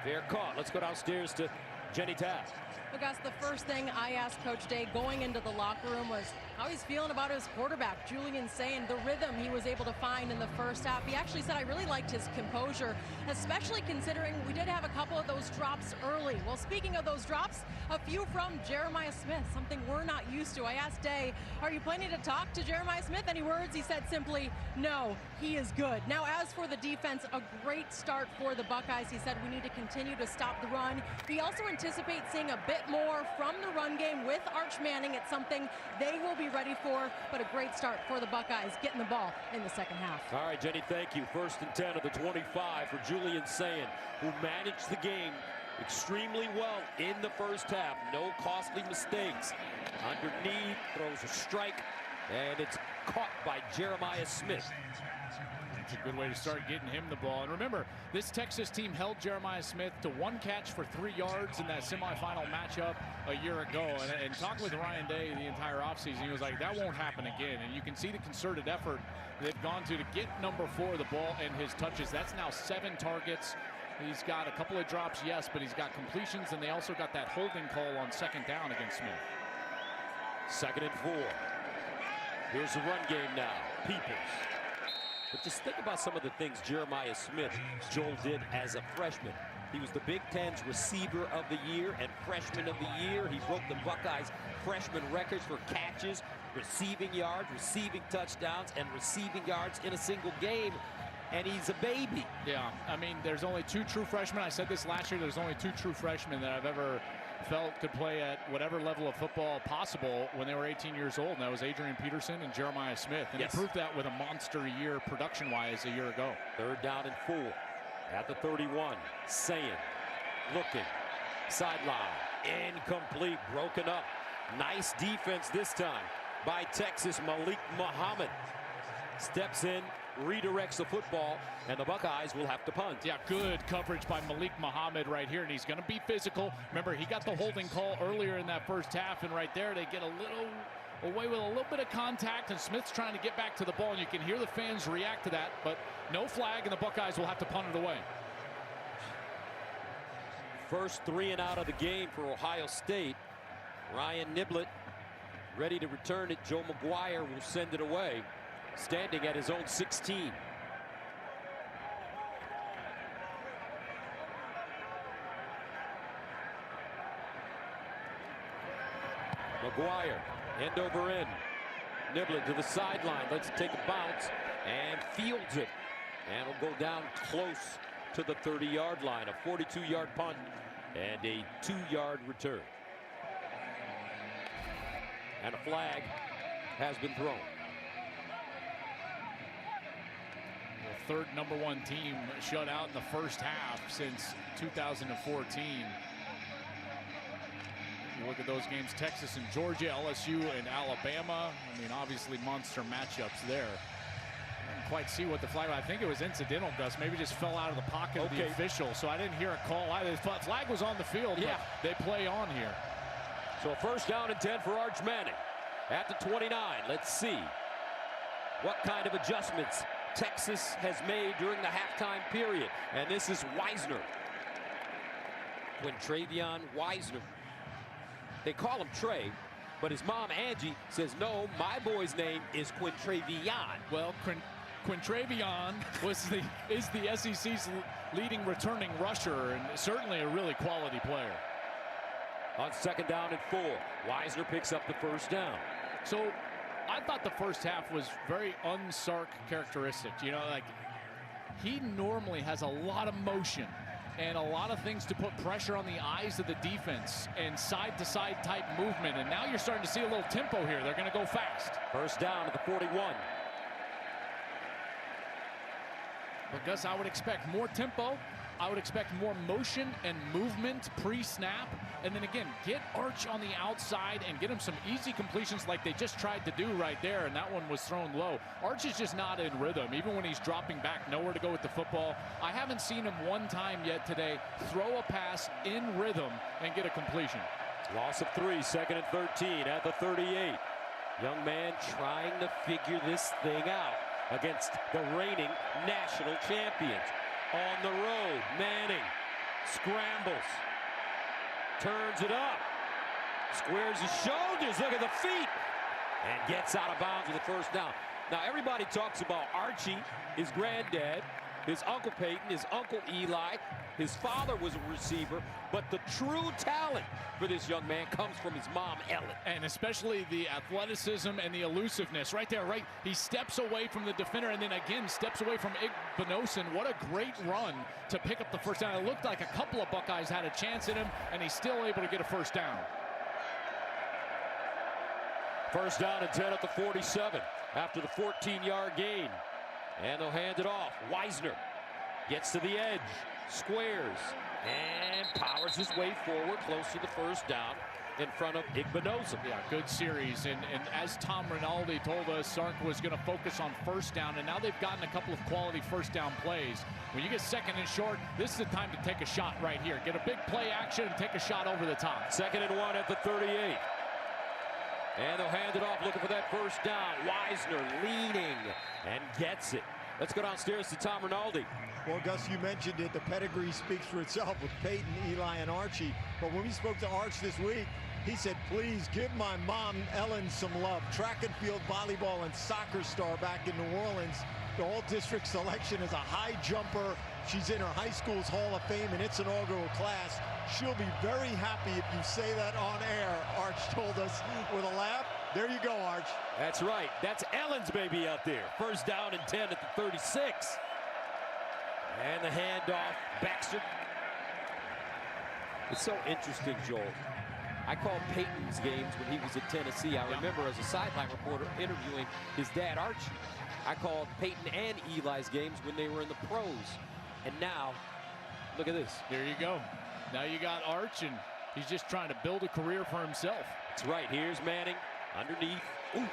Fair caught. Let's go downstairs to Jenny Taft. Well, Gus, the first thing I asked Coach Day going into the locker room was how he's feeling about his quarterback, Julian Sayin, the rhythm he was able to find in the first half. He actually said, I really liked his composure, especially considering we did have a couple of those drops early. Well, speaking of those drops, a few from Jeremiah Smith, something we're not used to. I asked Day, are you planning to talk to Jeremiah Smith? Any words? He said simply, no, he is good. Now, as for the defense, a great start for the Buckeyes. He said we need to continue to stop the run. He also anticipates seeing a bit more from the run game with Arch Manning. It's something they will be ready for, but a great start for the Buckeyes getting the ball in the second half. All right, Jenny, thank you. 1st and 10 of the 25 for Julian Sayin, who managed the game extremely well in the first half. No costly mistakes. Underneath, throws a strike, and it's caught by Jeremiah Smith. That's a good way to start getting him the ball. And remember, this Texas team held Jeremiah Smith to 1 catch for 3 yards in that semifinal matchup a year ago. And talking with Ryan Day the entire offseason, he was like, that won't happen again. And you can see the concerted effort they've gone to get number 4 the ball and his touches. That's now 7 targets. He's got a couple of drops, yes, but he's got completions, and they also got that holding call on 2nd down against Smith. 2nd and 4. Here's the run game now. Peoples. But just think about some of the things Jeremiah Smith, Joel, did as a freshman. He was the Big Ten's receiver of the year and freshman of the year. He broke the Buckeyes' freshman records for catches, receiving yards, receiving touchdowns, and receiving yards in a single game. And he's a baby. Yeah, I mean, there's only 2 true freshmen. I said this last year. There's only 2 true freshmen that I've ever felt could play at whatever level of football possible when they were 18 years old, and that was Adrian Peterson and Jeremiah Smith. And yes, he proved that with a monster year production-wise a year ago. 3rd down and 4 at the 31. Sayin, looking, sideline, incomplete, broken up. Nice defense this time by Texas. Malik Muhammad steps in, redirects the football, and the Buckeyes will have to punt. Yeah, good coverage by Malik Muhammad right here, and he's going to be physical. Remember, he got the holding call earlier in that first half, and right there they get a little away with a little bit of contact, and Smith's trying to get back to the ball, and you can hear the fans react to that, but no flag, and the Buckeyes will have to punt it away. First 3 and out of the game for Ohio State. Ryan Niblett ready to return it. Joe McGuire will send it away, standing at his own 16. McGuire, end over end. Niblett to the sideline. Let's take a bounce and fields it. And will go down close to the 30-yard line. A 42-yard punt and a 2-yard return. And a flag has been thrown. The 3rd #1 team shut out in the first half since 2014. You look at those games, Texas and Georgia, LSU and Alabama. I mean, obviously monster matchups there. I didn't quite see what the flag was. I think it was incidental, Gus. Maybe just fell out of the pocket of the official. So I didn't hear a call either. The flag was on the field, but they play on here. So 1st down and 10 for Arch Manning at the 29. Let's see what kind of adjustments Texas has made during the halftime period. And this is Wisner. Quintravion Wisner. They call him Trey, but his mom, Angie, says, no, my boy's name is Quintravion. Well, Quintravion is the SEC's leading returning rusher, and certainly a really quality player. On 2nd down and 4, Wisner picks up the 1st down. So I thought the first half was very unsark characteristic. You know, like he normally has a lot of motion. and a lot of things to put pressure on the eyes of the defense and side-to-side type movement. And now you're starting to see a little tempo here. They're going to go fast. First down at the 41. But Gus, I would expect more tempo. I would expect more motion and movement pre-snap. And then again, get Arch on the outside and get him some easy completions like they just tried to do right there. And that one was thrown low. Arch is just not in rhythm, even when he's dropping back, nowhere to go with the football. I haven't seen him one time yet today throw a pass in rhythm and get a completion. Loss of 3, 2nd and 13 at the 38. Young man trying to figure this thing out against the reigning national champions. On the road, Manning scrambles, turns it up, squares his shoulders, look at the feet, and gets out of bounds with the first down. Now, everybody talks about Archie, his granddad, his Uncle Peyton, his Uncle Eli. His father was a receiver, but the true talent for this young man comes from his mom, Ellen. And especially the athleticism and the elusiveness right there, right? He steps away from the defender and then again steps away from Igbinosun. What a great run to pick up the first down. It looked like a couple of Buckeyes had a chance in him, and he's still able to get a first down. First down and 10 at the 47 after the 14-yard gain. And they'll hand it off. Wisner gets to the edge, squares, and powers his way forward close to the first down in front of Igbinosun. Yeah, good series. And as Tom Rinaldi told us, Sark was going to focus on first down, and now they've gotten a couple of quality first down plays. When you get 2nd and short, this is the time to take a shot right here. Get a big play action and take a shot over the top. 2nd and 1 at the 38. And they'll hand it off looking for that first down. Wisner leaning and gets it. Let's go downstairs to Tom Rinaldi. Well, Gus, you mentioned it. The pedigree speaks for itself with Peyton, Eli, and Archie. But when we spoke to Arch this week, he said, please give my mom, Ellen, some love. Track and field, volleyball, and soccer star back in New Orleans. The all-district selection is a high jumper. She's in her high school's Hall of Fame in its inaugural class. She'll be very happy if you say that on air, Arch told us with a laugh. There you go, Arch. That's right. That's Ellen's baby out there. First down and 10 at the 36. And the handoff, Baxter. It's so interesting, Joel. I called Peyton's games when he was at Tennessee. I remember as a sideline reporter interviewing his dad, Archie. I called Peyton and Eli's games when they were in the pros. And now, look at this. There you go. Now you got Arch, and he's just trying to build a career for himself. That's right. Here's Manning underneath. Ooh.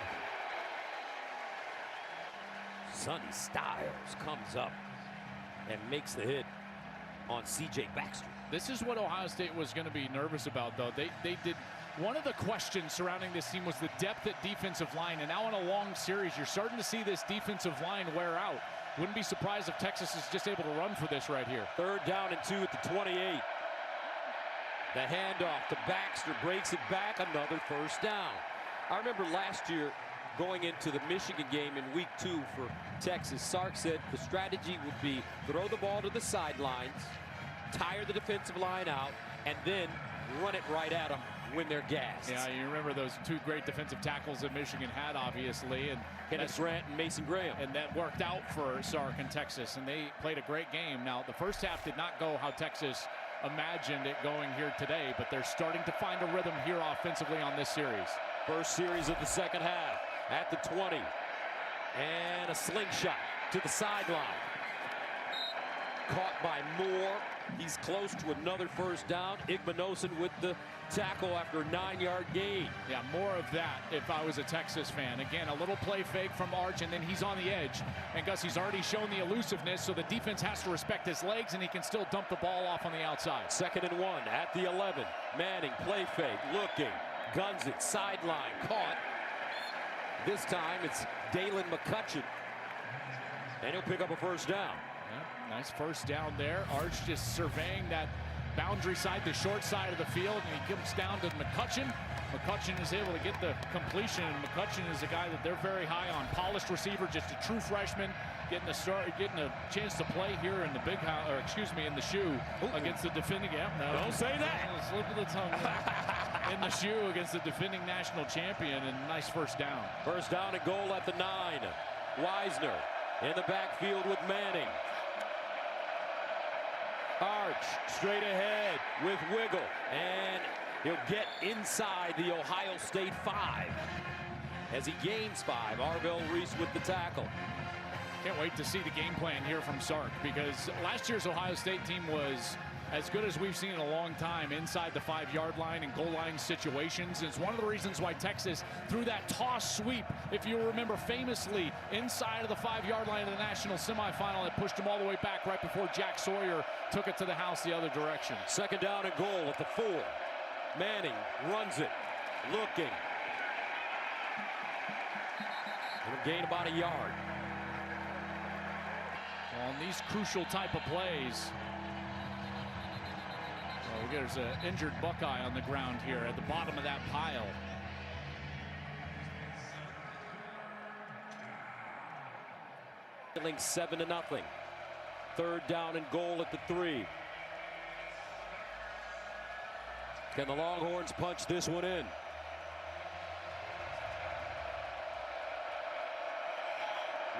Sonny Styles comes up and makes the hit on C.J. Baxter. This is what Ohio State was going to be nervous about, though. They did. One of the questions surrounding this team was the depth at defensive line, and now in a long series, you're starting to see this defensive line wear out. Wouldn't be surprised if Texas is just able to run for this right here. 3rd down and 2 at the 28. The handoff to Baxter breaks it back, another first down. I remember last year going into the Michigan game in week 2 for Texas, Sark said the strategy would be throw the ball to the sidelines, tire the defensive line out, and then run it right at them when they're gassed. Yeah, you remember those 2 great defensive tackles that Michigan had, obviously, and Kenneth Grant and Mason Graham. And that worked out for Sark and Texas, and they played a great game. Now, the first half did not go how Texas imagined it going here today, but they're starting to find a rhythm here offensively on this series. First series of the second half at the 20. And a slingshot to the sideline. Caught by Moore. He's close to another first down. Igbinosun with the tackle after a 9-yard gain. Yeah, more of that if I was a Texas fan. Again, a little play fake from Arch, and then he's on the edge. And Gus, he's already shown the elusiveness, so the defense has to respect his legs, and he can still dump the ball off on the outside. 2nd and 1 at the 11. Manning, play fake, looking, guns it, sideline, caught. This time it's Dalen McCutcheon, and he'll pick up a first down. Yeah, nice first down there. Arch just surveying that boundary side, the short side of the field, and he comes down to McCutcheon. McCutcheon is able to get the completion, and McCutcheon is a guy that they're very high on. Polished receiver, just a true freshman, getting a chance to play here in the big house, or excuse me, in the shoe against the defending. Yeah, no, don't say that. Slip of the tongue. In the shoe against the defending national champion, and nice first down. First down and goal at the 9. Wisner in the backfield with Manning. Arch straight ahead with wiggle, and he'll get inside the Ohio State 5 as he gains 5. Arvell Reese with the tackle. Can't wait to see the game plan here from Sark, because last year's Ohio State team was as good as we've seen in a long time inside the 5-yard line and goal line situations. It's one of the reasons why Texas threw that toss sweep, if you remember, famously inside of the 5-yard line of the national semifinal. It pushed them all the way back right before Jack Sawyer took it to the house the other direction. 2nd down and goal at the 4. Manning runs it, looking. It'll gain about a yard. On these crucial type of plays, there's an injured Buckeye on the ground here at the bottom of that pile. Trailing 7-0. 3rd down and goal at the 3. Can the Longhorns punch this one in?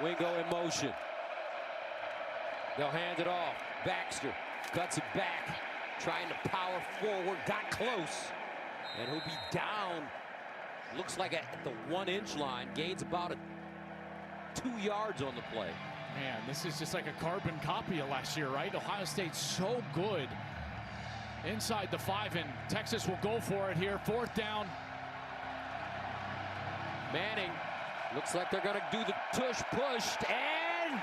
Wingo in motion. They'll hand it off. Baxter cuts it back, trying to power forward, got close, and he'll be down. Looks like at the 1-inch line, gains about 2 yards on the play. Man, this is just like a carbon copy of last year, right? Ohio State's so good inside the 5, and Texas will go for it here. 4th down. Manning, looks like they're going to do the tush push, and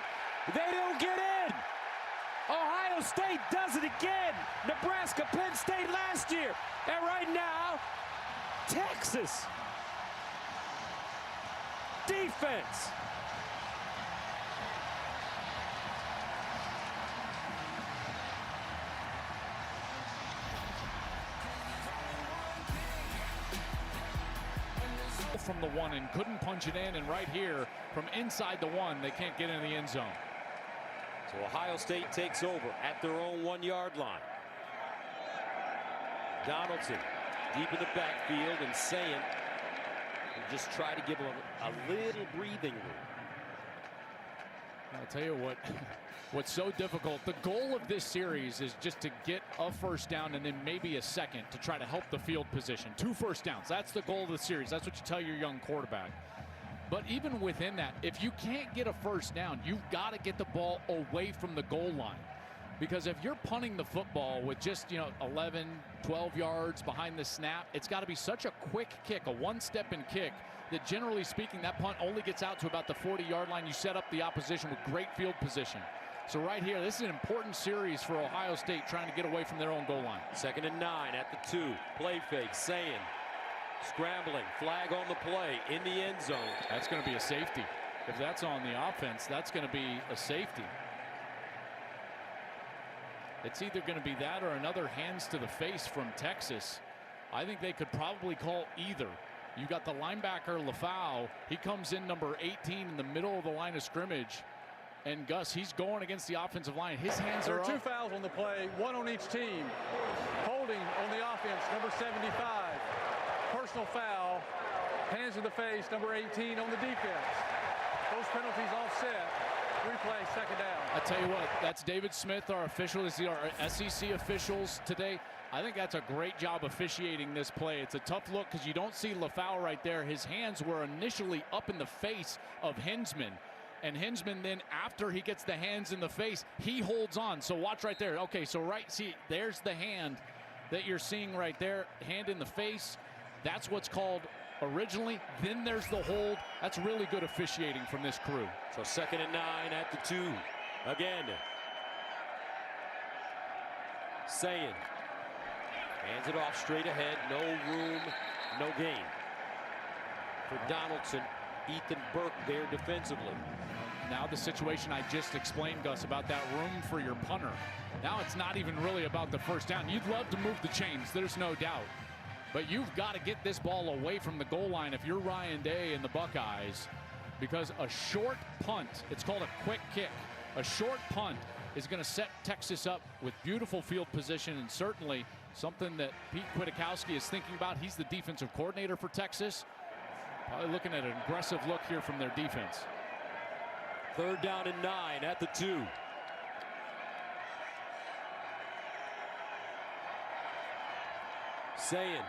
they don't get in. Ohio State does it again. Nebraska, Penn State last year. And right now, Texas. Defense. From the 1 and couldn't punch it in, and right here from inside the 1, they can't get in the end zone. So Ohio State takes over at their own 1-yard line. Donaldson deep in the backfield, and saying will just try to give him a little breathing room. I'll tell you what, what's so difficult, the goal of this series is just to get a 1st down and then maybe a 2nd to try to help the field position. 2 first downs, that's the goal of the series. That's what you tell your young quarterback. But even within that, if you can't get a 1st down, you've got to get the ball away from the goal line. Because if you're punting the football with just, 11, 12 yards behind the snap, it's got to be such a quick kick, a 1-step-in kick, that generally speaking, that punt only gets out to about the 40-yard line. You set up the opposition with great field position. So right here, this is an important series for Ohio State, trying to get away from their own goal line. 2nd and 9 at the 2. Play fake, saying. Scrambling, flag on the play, in the end zone. That's going to be a safety. If that's on the offense, that's going to be a safety. It's either going to be that or another hands to the face from Texas. I think they could probably call either. You got the linebacker, Lafau. He comes in number 18 in the middle of the line of scrimmage. And Gus, he's going against the offensive line. His hands are up. There are 2 fouls on the play, 1 on each team. Holding on the offense, number 75. Personal foul, hands in the face, number 18 on the defense. Those penalties offset. Replay, 2nd down. I tell you what, that's David Smith, our official. This is our SEC officials today. I think that's a great job officiating this play. It's a tough look because you don't see Lafau right there. His hands were initially up in the face of Hinsman. And Hinsman then, after he gets the hands in the face, he holds on. So watch right there. Okay, so see, there's the hand that you're seeing right there. Hand in the face. That's what's called originally. Then there's the hold. That's really good officiating from this crew. So 2nd and 9 at the 2. Again. Saying. Hands it off straight ahead. No room, no gain. For Donaldson, Ethan Burke there defensively. Now the situation I just explained, Gus, about that room for your punter. Now it's not even really about the 1st down. You'd love to move the chains, there's no doubt. But you've got to get this ball away from the goal line if you're Ryan Day and the Buckeyes, because a short punt, it's called a quick kick, a short punt is going to set Texas up with beautiful field position, and certainly something that Pete Kwiatkowski is thinking about. He's the defensive coordinator for Texas. Probably looking at an aggressive look here from their defense. 3rd down and 9 at the 2. Sayin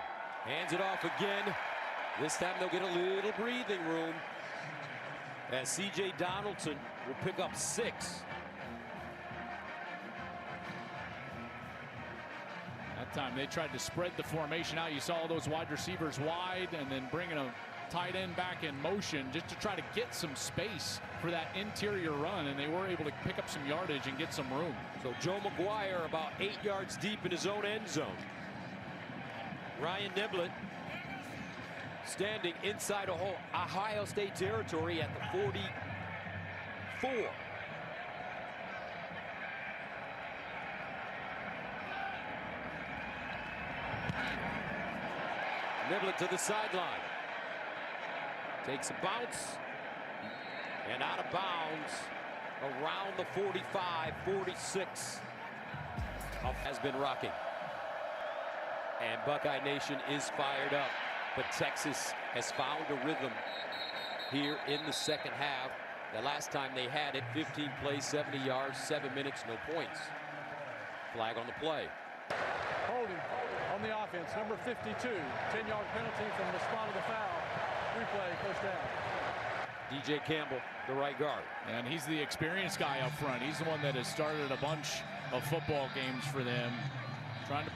hands it off again. This time they'll get a little breathing room as C.J. Donaldson will pick up 6. That time they tried to spread the formation out. You saw those wide receivers wide and then bringing a tight end back in motion just to try to get some space for that interior run, and they were able to pick up some yardage and get some room. So Joe McGuire about 8 yards deep in his own end zone. Ryan Niblett standing inside Ohio State territory at the 44. Niblett to the sideline. Takes a bounce and out of bounds around the 45, 46. Has been rocking. And Buckeye Nation is fired up. But Texas has found a rhythm here in the second half. The last time they had it, 15 plays, 70 yards, 7 minutes, no points. Flag on the play. Holding on the offense, number 52. 10-yard penalty from the spot of the foul. Replay, first down. DJ Campbell, the right guard. And he's the experienced guy up front. He's the one that has started a bunch of football games for them, trying to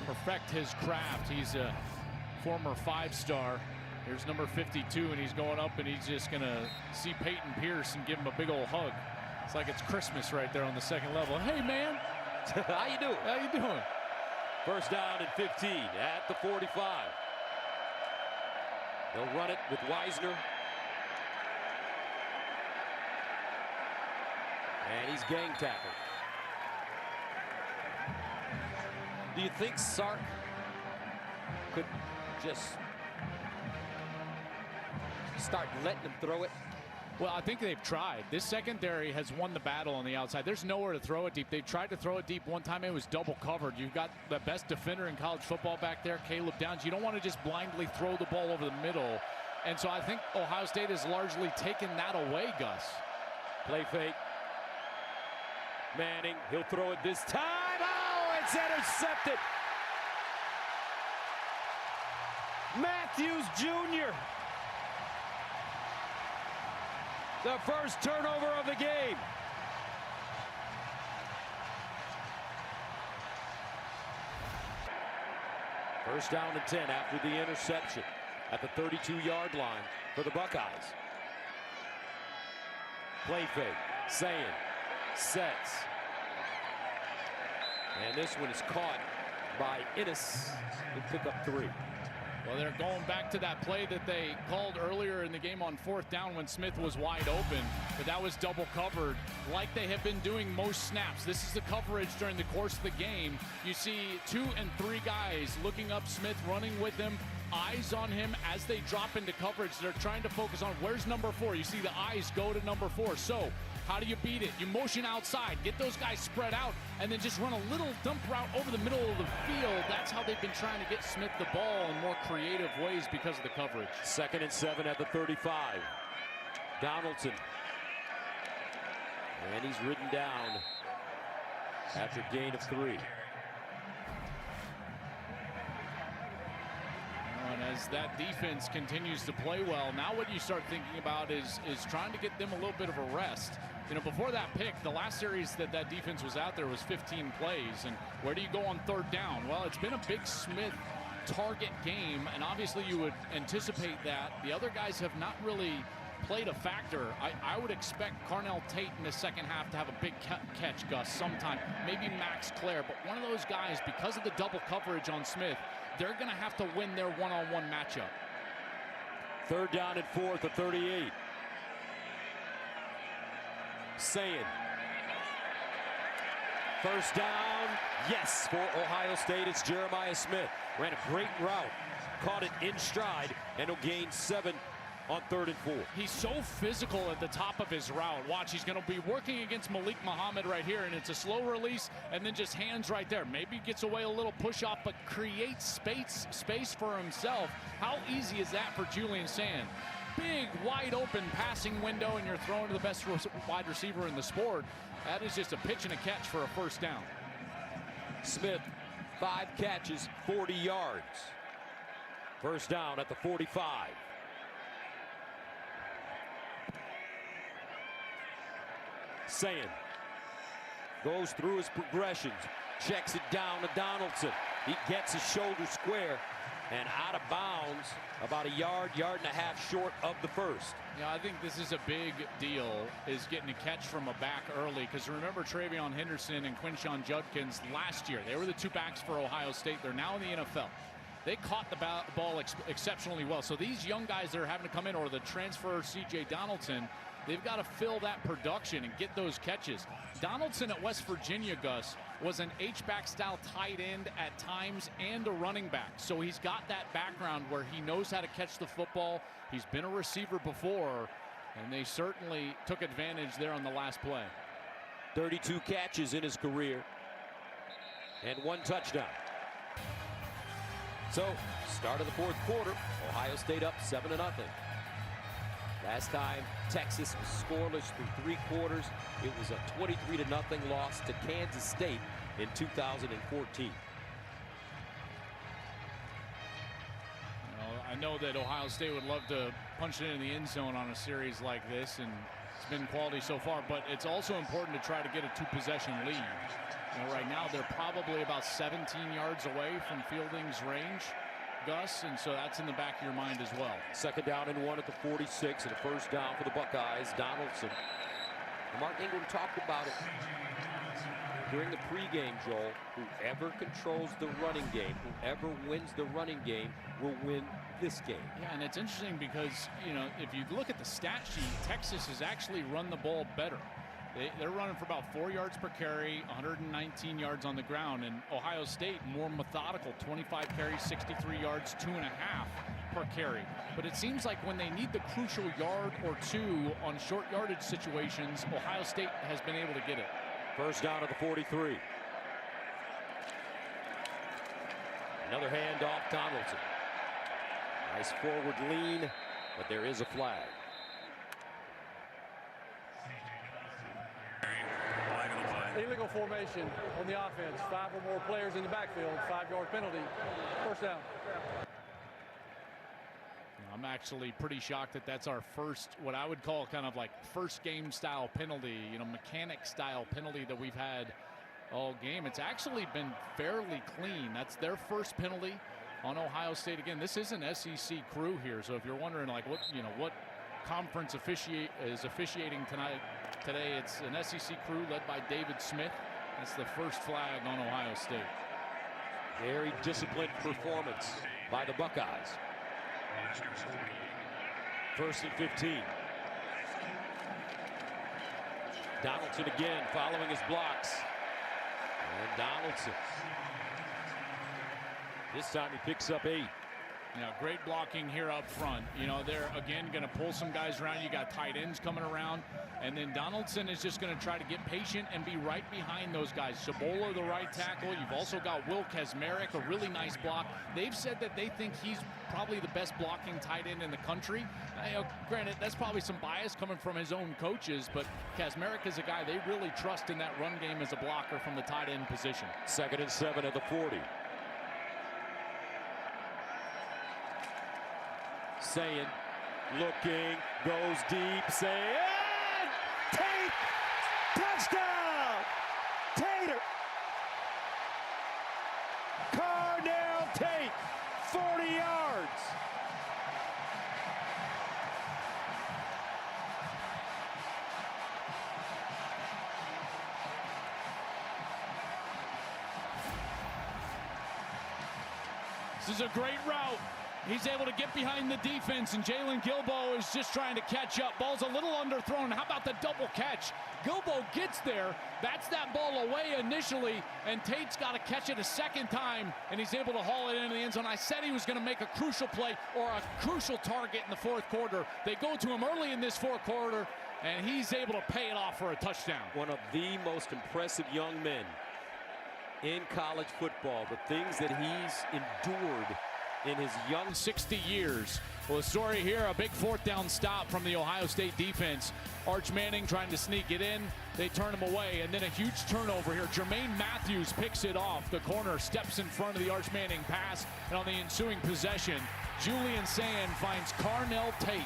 perfect his craft. He's a former 5-star. Here's number 52, and he's going up, and he's just going to see Peyton Pierce and give him a big old hug. It's like it's Christmas right there on the second level. Hey, man. How you doing? How you doing? First down and 15 at the 45. They'll run it with Wisner. And he's gang tackled. Do you think Sark could just start letting them throw it? Well, I think they've tried. This secondary has won the battle on the outside. There's nowhere to throw it deep. They've tried to throw it deep one time. It was double covered. You've got the best defender in college football back there, Caleb Downs. You don't want to just blindly throw the ball over the middle. And so I think Ohio State has largely taken that away, Gus. Play fake. Manning, he'll throw it this time. Oh, it's intercepted. Matthews Jr. The first turnover of the game. First down and 10 after the interception at the 32-yard line for the Buckeyes. Play fake. Sayin sets. And this one is caught by Ennis to pick up 3. Well, they're going back to that play that they called earlier in the game on 4th down when Smith was wide open, but that was double covered like they have been doing most snaps. This is the coverage during the course of the game. You see 2 and 3 guys looking up Smith, running with him, eyes on him as they drop into coverage. They're trying to focus on where's number 4. You see the eyes go to number 4. So how do you beat it? You motion outside, get those guys spread out, and then just run a little dump route over the middle of the field. That's how they've been trying to get Smith the ball in more creative ways because of the coverage. 2nd and 7 at the 35. Donaldson. And he's ridden down after gain of 3. And as that defense continues to play well, now what you start thinking about is trying to get them a little bit of a rest. You know, before that pick, the last series that defense was out there was 15 plays. And where do you go on 3rd down? Well, it's been a big Smith target game, and obviously you would anticipate that. The other guys have not really played a factor. I would expect Carnell Tate in the second half to have a big catch, Gus, sometime. Maybe Max Clare, but one of those guys, because of the double coverage on Smith, they're going to have to win their one-on-one matchup. 3rd down and 4 at the 38. Sayin. First down, yes, for Ohio State. It's Jeremiah Smith. Ran a great route, caught it in stride, and he'll gain 7 on 3rd and 4. He's so physical at the top of his route. Watch, he's going to be working against Malik Muhammad right here, and it's a slow release, and then just hands right there. Maybe gets away a little push-off, but creates space for himself. How easy is that for Julian Sand? Big, wide-open passing window, and you're throwing to the best wide receiver in the sport. That is just a pitch and a catch for a first down. Smith 5 catches, 40 yards. First down at the 45. Sayin goes through his progressions, checks it down to Donaldson. He gets his shoulder square and out of bounds about a yard and a half short of the first. Yeah, I think this is a big deal, is getting a catch from a back early, because remember Travion Henderson and Quinshon Judkins last year. They were the 2 backs for Ohio State. They're now in the NFL. They caught the ball exceptionally well. So these young guys that are having to come in, or the transfer C.J. Donaldson, they've got to fill that production and get those catches. Donaldson at West Virginia, Gus, was an H-back style tight end at times and a running back. So he's got that background where he knows how to catch the football. He's been a receiver before, and they certainly took advantage there on the last play. 32 catches in his career and 1 touchdown. So, start of the 4th quarter, Ohio State up 7-0. Last time Texas was scoreless through 3 quarters. It was a 23-0 loss to Kansas State in 2014. I know that Ohio State would love to punch it in the end zone on a series like this, and it's been quality so far, but it's also important to try to get a 2-possession lead. Right now they're probably about 17 yards away from Fielding's range, Gus, and so that's in the back of your mind as well. 2nd down and 1 at the 46, and a first down for the Buckeyes. Donaldson. Mark Ingram talked about it during the pregame, Joel. Whoever controls the running game, whoever wins the running game, will win this game. Yeah, and it's interesting because, if you look at the stat sheet, Texas has actually run the ball better. They're running for about 4 yards per carry, 119 yards on the ground, and Ohio State more methodical, 25 carries, 63 yards, 2.5 per carry. But it seems like when they need the crucial yard or 2 on short yardage situations, Ohio State has been able to get it. First down at the 43. Another handoff, Donaldson. Nice forward lean, but there is a flag. Illegal formation on the offense. 5 or more players in the backfield. 5-yard penalty. First down. I'm actually pretty shocked that that's our first, what I would call kind of like first game style penalty, mechanic style penalty that we've had all game. It's actually been fairly clean. That's their first penalty on Ohio State. Again, this is an SEC crew here, so if you're wondering like what conference is officiating today, it's an SEC crew led by David Smith. That's the first flag on Ohio State. Very disciplined performance by the Buckeyes. 1st and 15. Donaldson again following his blocks. And Donaldson. This time he picks up 8. Great blocking here up front. They're again going to pull some guys around. You got tight ends coming around, and then Donaldson is just going to try to get patient and be right behind those guys. Shabola, the right tackle. You've also got Will Kazmarek, a really nice block. They've said that they think he's probably the best blocking tight end in the country. Granted, that's probably some bias coming from his own coaches, but Kazmarek is a guy they really trust in that run game as a blocker from the tight end position. 2nd and 7 at the 40. Sayin, looking, goes deep, Sayin, Tate, touchdown, Tater, Carnell Tate, 40 yards. This is a great route. He's able to get behind the defense, and Jalen Gilbo is just trying to catch up. Ball's a little underthrown. How about the double catch? Gilbo gets there, bats that ball away initially, and Tate's got to catch it a second time, and he's able to haul it into the end zone. I said he was going to make a crucial play or a crucial target in the 4th quarter. They go to him early in this 4th quarter, and he's able to pay it off for a touchdown. One of the most impressive young men in college football. The things that he's endured in his young 60 years. Well, the story here, a big fourth down stop from the Ohio State defense. Arch Manning trying to sneak it in. They turn him away, and then a huge turnover here. Jermaine Matthews picks it off. The corner steps in front of the Arch Manning pass, and on the ensuing possession, Julian Sand finds Carnell Tate.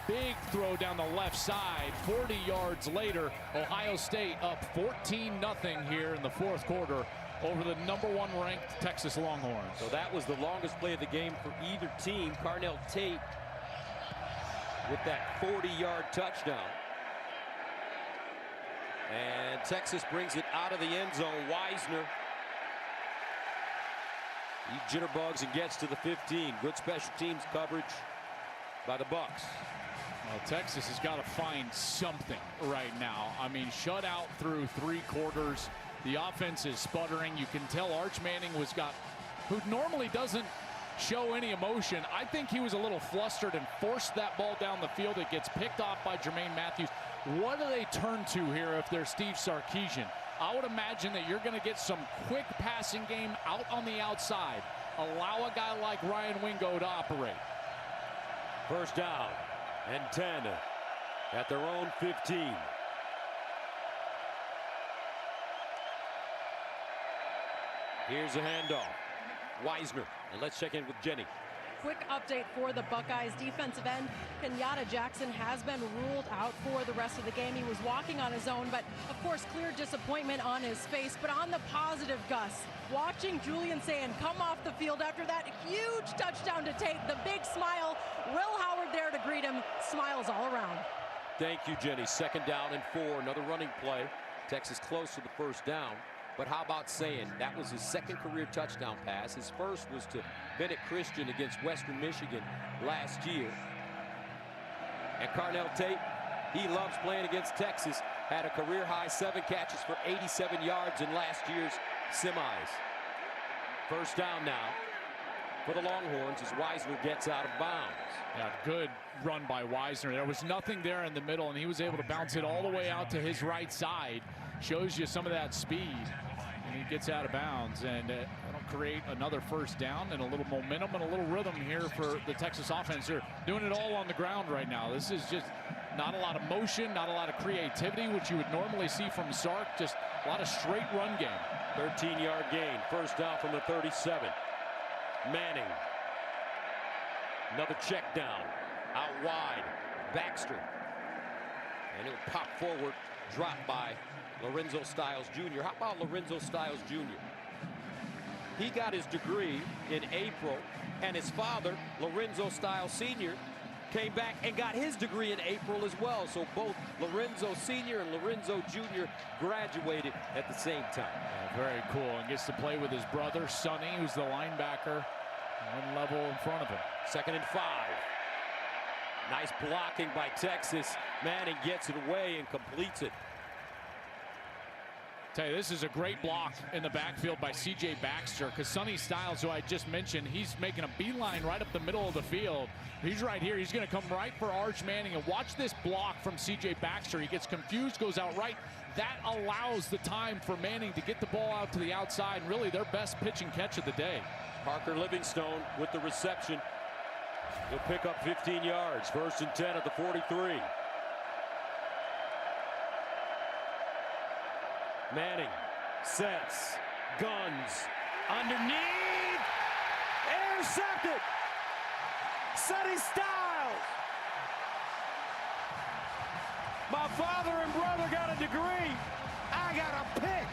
Big throw down the left side. 40 yards later, Ohio State up 14-0 here in the fourth quarter over the #1 ranked Texas Longhorns. So that was the longest play of the game for either team. Carnell Tate with that 40-yard touchdown. And Texas brings it out of the end zone. Wisner, he jitterbugs and gets to the 15. Good special teams coverage by the Bucks. Well, Texas has got to find something right now. I mean, shut out through 3 quarters. The offense is sputtering. You can tell Arch Manning who normally doesn't show any emotion. I think he was a little flustered and forced that ball down the field. It gets picked off by Jermaine Matthews. What do they turn to here if they're Steve Sarkisian? I would imagine that you're going to get some quick passing game out on the outside. Allow a guy like Ryan Wingo to operate. First down and 10 at their own 15. Here's a handoff. Wisner. And let's check in with Jenny. Quick update for the Buckeyes. Defensive end Kenyatta Jackson has been ruled out for the rest of the game. He was walking on his own, but of course clear disappointment on his face. But on the positive, Gus, watching Julian Sand come off the field after that huge touchdown to Tate, the big smile. Will Howard there to greet him. Smiles all around. Thank you, Jenny. Second down and 4. Another running play. Texas close to the first down. But how about Sand? That was his second career touchdown pass. His first was to Bennett Christian against Western Michigan last year. And Carnell Tate, he loves playing against Texas. Had a career-high 7 catches for 87 yards in last year's semis. First down now for the Longhorns as Wisner gets out of bounds. Yeah, good run by Wisner. There was nothing there in the middle, and he was able to bounce it all the way out to his right side. Shows you some of that speed. And he gets out of bounds, and that'll create another first down and a little momentum and a little rhythm here for the Texas offense. They're doing it all on the ground right now. This is just not a lot of motion, not a lot of creativity, which you would normally see from Sark. Just a lot of straight run game. 13-yard gain. First down from the 37. Manning. Another check down. Out wide. Baxter. And it'll pop forward. Dropped by Lorenzo Styles Jr. How about Lorenzo Styles Jr.? He got his degree in April, and his father, Lorenzo Styles Sr., came back and got his degree in April as well. So both Lorenzo Sr. and Lorenzo Jr. graduated at the same time. Yeah, very cool, and gets to play with his brother, Sonny, who's the linebacker, one level in front of him. Second and 5. Nice blocking by Texas. Manning gets it away and completes it. Tell you, this is a great block in the backfield by C.J. Baxter, because Sonny Styles, who I just mentioned, he's making a beeline right up the middle of the field. He's right here. He's going to come right for Arch Manning. And watch this block from C.J. Baxter. He gets confused, goes out right. That allows the time for Manning to get the ball out to the outside. Really their best pitch and catch of the day. Parker Livingstone with the reception. He'll pick up 15 yards. First and 10 at the 43. Manning sets, guns, underneath, intercepted. Sonny Styles. My father and brother got a degree. I got a pick.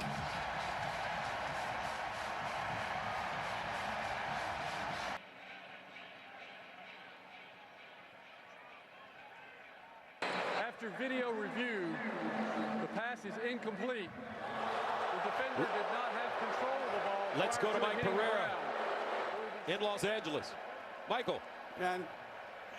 After video review, the pass is incomplete. The defender did not have control of the ball. Let's go to Mike Pereira in Los Angeles. Michael. And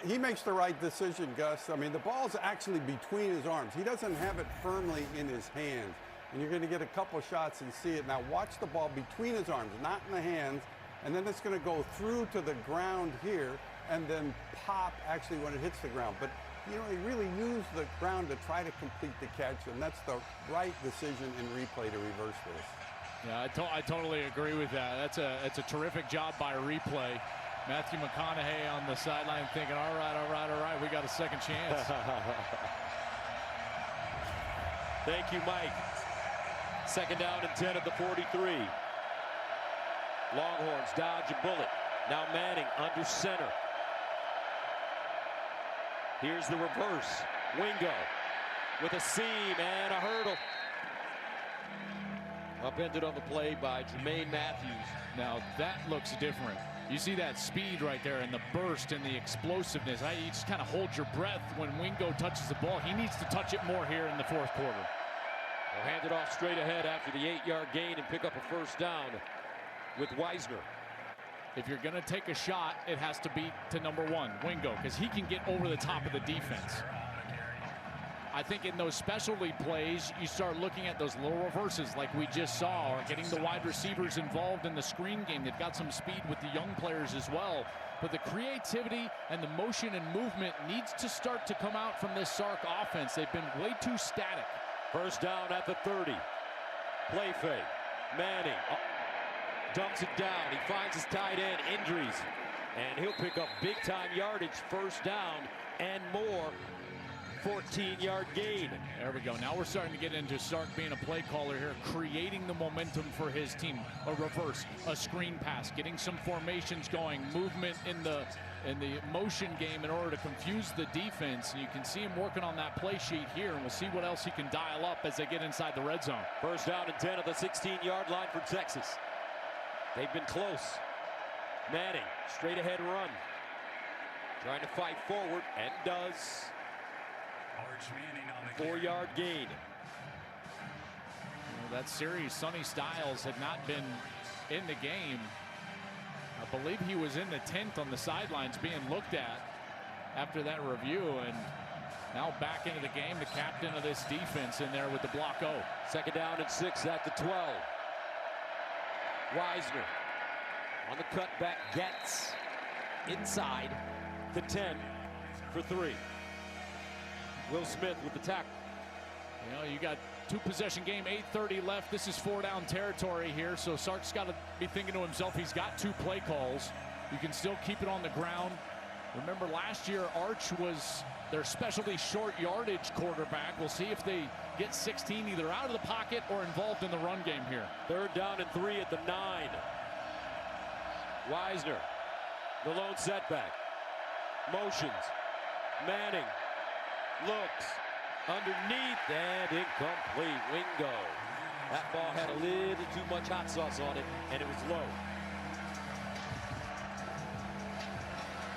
he makes the right decision, Gus. I mean, the ball's actually between his arms. He doesn't have it firmly in his hands. And you're going to get a couple shots and see it. Now watch the ball between his arms, not in the hands. And then it's going to go through to the ground here and then pop actually when it hits the ground. But you know, he really used the ground to try to complete the catch, and that's the right decision in replay to reverse this. Yeah, I totally agree with that. That's a terrific job by replay. Matthew McConaughey on the sideline thinking, all right, we got a second chance. Thank you, Mike. Second down and 10 at the 43. Longhorns dodge a bullet. Now Manning under center. Here's the reverse. Wingo with a seam and a hurdle. Upended on the play by Jermaine Matthews. Now that looks different. You see that speed right there and the burst and the explosiveness. You just kind of hold your breath when Wingo touches the ball. He needs to touch it more here in the fourth quarter. They'll hand it off straight ahead after the 8-yard gain and pick up a first down with Wisner. If you're going to take a shot, it has to be to number 1, Wingo, because he can get over the top of the defense. I think in those specialty plays, you start looking at those little reverses like we just saw, or getting the wide receivers involved in the screen game. They've got some speed with the young players as well. But the creativity and the motion and movement needs to start to come out from this Sark offense. They've been way too static. First down at the 30. Play fake. Manning dumps it down. He finds his tight end. Injuries. And he'll pick up big-time yardage. First down and more. 14-yard gain. There we go. Now we're starting to get into Sark being a play caller here, creating the momentum for his team. A reverse, a screen pass, getting some formations going, movement in the motion game in order to confuse the defense. And you can see him working on that play sheet here, and we'll see what else he can dial up as they get inside the red zone. First down and 10 at the 16-yard line for Texas. They've been close. Manning, straight ahead run. Trying to fight forward, and does. 4-yard gain. That series, Sonny Styles had not been in the game. I believe he was in the 10th on the sidelines being looked at after that review, and now back into the game, the captain of this defense in there with the block O. Second down and 6 at the 12. Wisner on the cutback, gets inside the 10 for 3. Will Smith with the tackle. You know, you got 2-possession game, 8:30 left. This is 4-down territory here, so Sark's got to be thinking to himself, he's got 2 play calls. You can still keep it on the ground. Remember last year, Arch was their specialty short yardage quarterback. We'll see if they get 16 either out of the pocket or involved in the run game here. Third down and 3 at the 9. Wisner, the lone setback. Motions. Manning looks underneath and incomplete. Wingo. That ball had a little too much hot sauce on it, and it was low.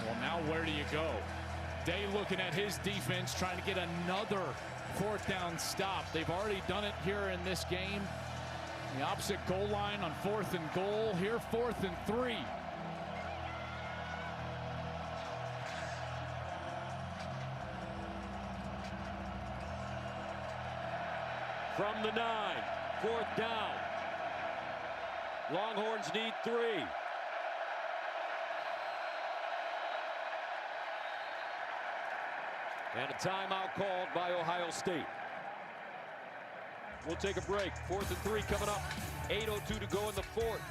Well, now where do you go? Day looking at his defense, trying to get another 4th down stop. They've already done it here in this game. The opposite goal line on 4th and goal. Here, 4th and 3. From the 9, 4th down. Longhorns need 3. And a timeout called by Ohio State. We'll take a break. 4th and 3 coming up. 8:02 to go in the 4th.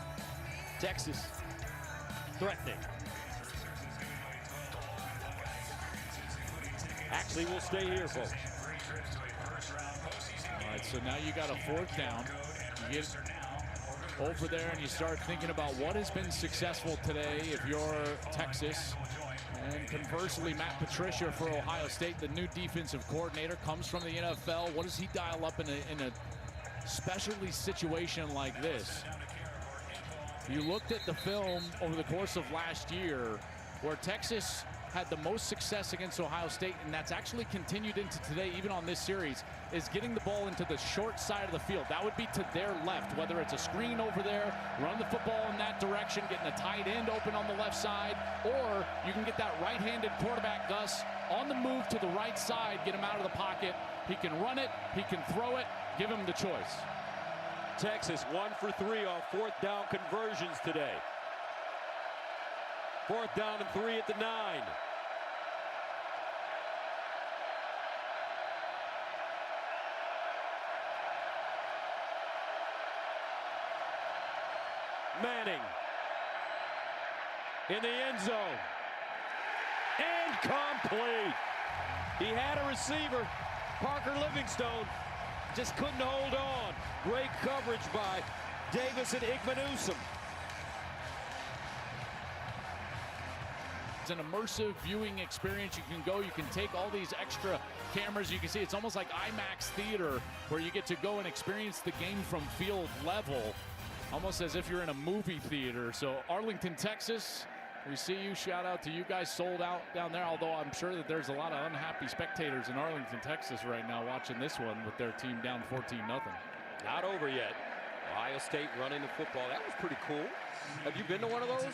Texas threatening. Actually, we'll stay here, folks. All right, so now you got a 4th down. You get over there and you start thinking about what has been successful today if you're Texas. And conversely, Matt Patricia for Ohio State, the new defensive coordinator, comes from the NFL. What does he dial up in a specialty situation like this? You looked at the film over the course of last year where Texas had the most success against Ohio State, and that's actually continued into today, even on this series, is getting the ball into the short side of the field. That would be to their left, whether it's a screen over there, run the football in that direction, getting a tight end open on the left side, or you can get that right-handed quarterback, Gus, on the move to the right side, get him out of the pocket. He can run it, he can throw it, give him the choice. Texas 1 for 3 on 4th down conversions today. 4th down and 3 at the 9. Manning in the end zone. Incomplete. He had a receiver, Parker Livingstone, just couldn't hold on. Great coverage by Davis and Igmanusum. It's an immersive viewing experience. You can go, you can take all these extra cameras. You can see it's almost like IMAX theater where you get to go and experience the game from field level, almost as if you're in a movie theater. So Arlington, Texas, we see you. Shout out to you guys. Sold out down there, although I'm sure that there's a lot of unhappy spectators in Arlington, Texas right now watching this one with their team down 14-0. Not over yet. Ohio State running the football. That was pretty cool. Have you been to one of those?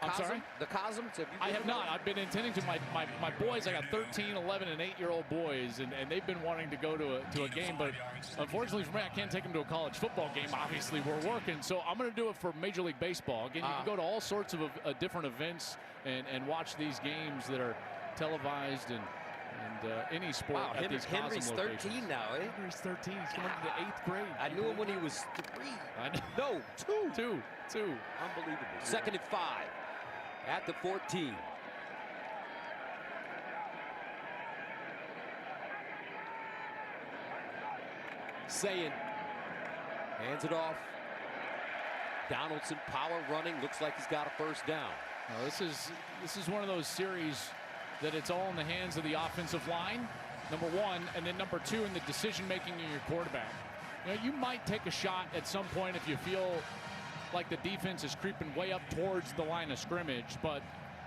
I'm sorry? The Cosms? I have not. I've been intending to. My boys, I got 13, 11, and 8-year-old boys, and they've been wanting to go to a game, but unfortunately for me, I can't take them to a college football game. Obviously, we're working, so I'm going to do it for Major League Baseball. Again, you can go to all sorts of different events and watch these games that are televised and any sport at these Henry's Cosm 13 locations. now, eh? Henry's 13. He's going to the 8th grade. I knew him when he was 3. I know. No, 2. Two. Unbelievable. Second and 5 at the 14. Sayin hands it off. Donaldson power running. Looks like he's got a first down. Now, this is one of those series that it's all in the hands of the offensive line, number one, and then number two in the decision making of your quarterback. You know, you might take a shot at some point if you feel like the defense is creeping way up towards the line of scrimmage, but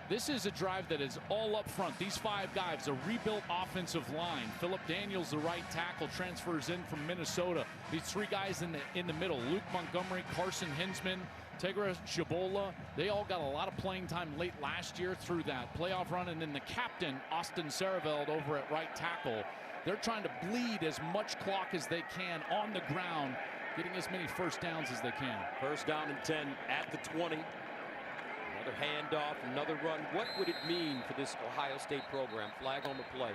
this is a drive that is all up front. These 5 guys, a rebuilt offensive line. Phillip Daniels, the right tackle, transfers in from Minnesota. These 3 guys in the middle, Luke Montgomery, Carson Hinsman, Tegra Shabola, they all got a lot of playing time late last year through that playoff run. And then the captain, Austin Sareveld, over at right tackle. They're trying to bleed as much clock as they can on the ground, getting as many first downs as they can. First down and 10 at the 20. Another handoff, another run. What would it mean for this Ohio State program, flag on the play,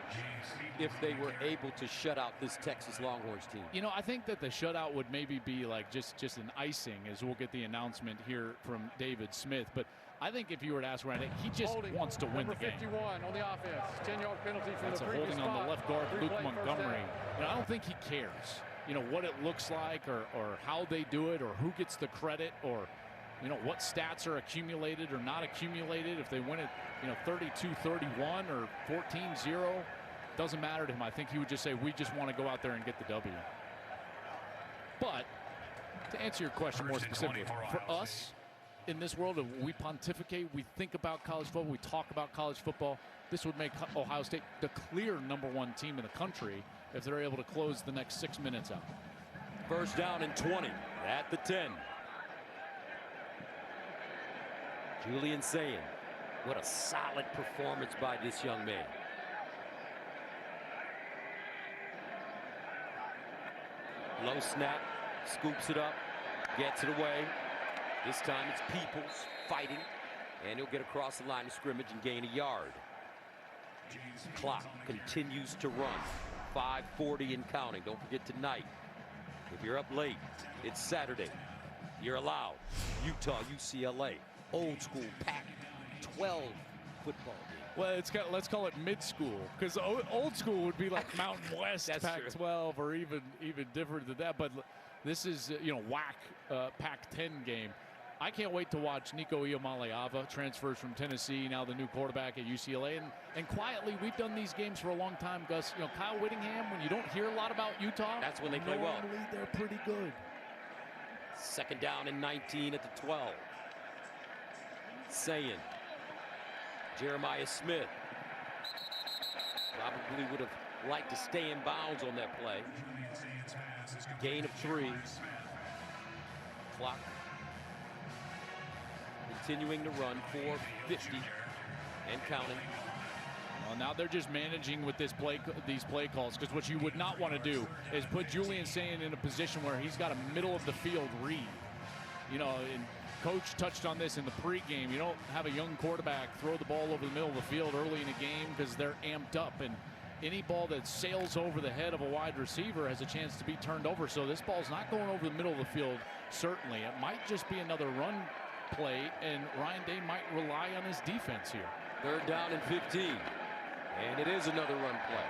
if they were able to shut out this Texas Longhorns team? You know, I think that the shutout would maybe be like just an icing, as we'll get the announcement here from David Smith. But I think if you were to ask Ryan, he just wants to win the game. 51 on the offense. 10-yard penalty from That's the a previous holding on the left guard, Luke Montgomery. You know, I don't think he cares, you know, what it looks like or how they do it or who gets the credit or, you know, what stats are accumulated or not accumulated. If they win it, you know, 32-31 or 14-0, doesn't matter to him. I think he would just say, we just want to go out there and get the W. But to answer your question more specifically, for us in this world of we pontificate, we think about college football, we talk about college football, this would make Ohio State the clear #1 team in the country if they're able to close the next 6 minutes out. First down and 20 at the 10. Julian Sayin. What a solid performance by this young man. Low snap, scoops it up, gets it away. This time it's Peoples fighting, and he'll get across the line of scrimmage and gain a yard. Clock continues to run. 5:40 and counting. Don't forget tonight, if you're up late, it's Saturday. You're allowed. Utah, UCLA. Old school Pac-12 football game. Well, let's call it mid-school, because old school would be like Mountain West Pac-12 or even different than that. But this is you know, WAC Pac-10 game. I can't wait to watch Nico Iamaleava, transfers from Tennessee, now the new quarterback at UCLA. And quietly, we've done these games for a long time, Gus. You know, Kyle Whittingham, when you don't hear a lot about Utah, that's when they play well. Normally they're pretty good. Second down and 19 at the 12. Sayin. Jeremiah Smith probably would have liked to stay in bounds on that play. Gain of 3. Clock continuing to run. 4:50 and counting. Well, now they're just managing with these play calls, because what you would not want to do is put Julian Sayin in a position where he's got a middle of the field read. You know, and Coach touched on this in the pregame. You don't have a young quarterback throw the ball over the middle of the field early in a game because they're amped up, and any ball that sails over the head of a wide receiver has a chance to be turned over. So this ball's not going over the middle of the field, certainly. It might just be another run play, and Ryan Day might rely on his defense here. 3rd down and 15. And it is another run play.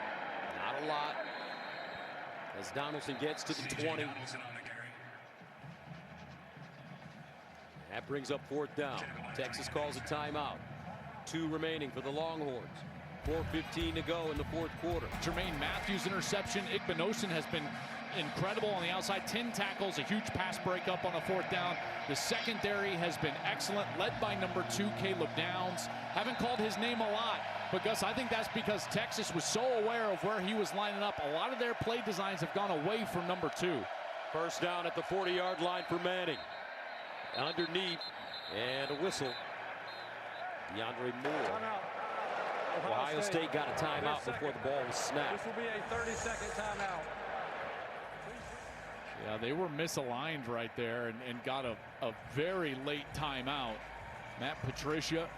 Not a lot. As Donaldson gets to the 20. That brings up 4th down. Texas calls a timeout. 2 remaining for the Longhorns. 4:15 to go in the 4th quarter. Jermaine Matthews interception. Igbenogson has been incredible on the outside. 10 tackles, a huge pass breakup on a 4th down. The secondary has been excellent, led by number 2, Caleb Downs. Haven't called his name a lot, but Gus, I think that's because Texas was so aware of where he was lining up. A lot of their play designs have gone away from number 2. 1st down at the 40-yard line for Manning. Underneath, and a whistle. DeAndre Moore. Ohio State got a timeout before the ball was snapped. This will be a 30-second timeout. Yeah, they were misaligned right there and got a very late timeout. Matt Patricia,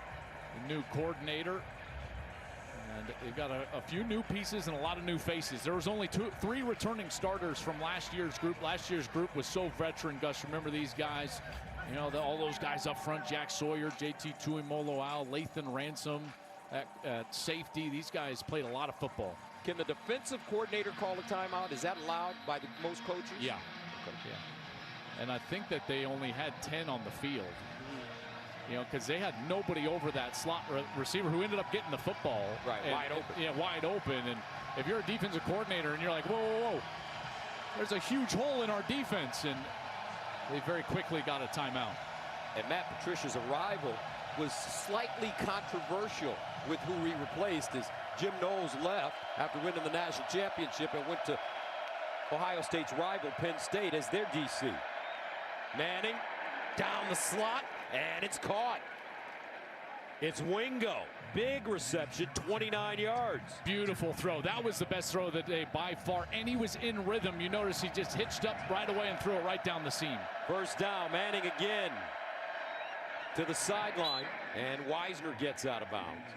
the new coordinator. And they've got a few new pieces and a lot of new faces. There was only 3 returning starters from last year's group. Last year's group was so veteran, Gus. Remember these guys? You know, all those guys up front, Jack Sawyer, JT Tuimoloau, Lathan Ransom at safety. These guys played a lot of football. Can the defensive coordinator call a timeout? Is that allowed by most coaches? Yeah. Okay. Yeah. And I think that they only had 10 on the field. You know, because they had nobody over that slot receiver who ended up getting the football. Right, wide open. Yeah, wide open. And if you're a defensive coordinator and you're like, whoa, whoa, whoa, there's a huge hole in our defense. And they very quickly got a timeout. And Matt Patricia's arrival was slightly controversial with who he replaced, as Jim Knowles left after winning the national championship and went to Ohio State's rival Penn State as their DC. Manning down the slot, and it's caught. It's Wingo. Big reception, 29 yards. Beautiful throw. That was the best throw of the day by far, and he was in rhythm. You notice he just hitched up right away and threw it right down the seam. 1st down, Manning again to the sideline, and Wisner gets out of bounds.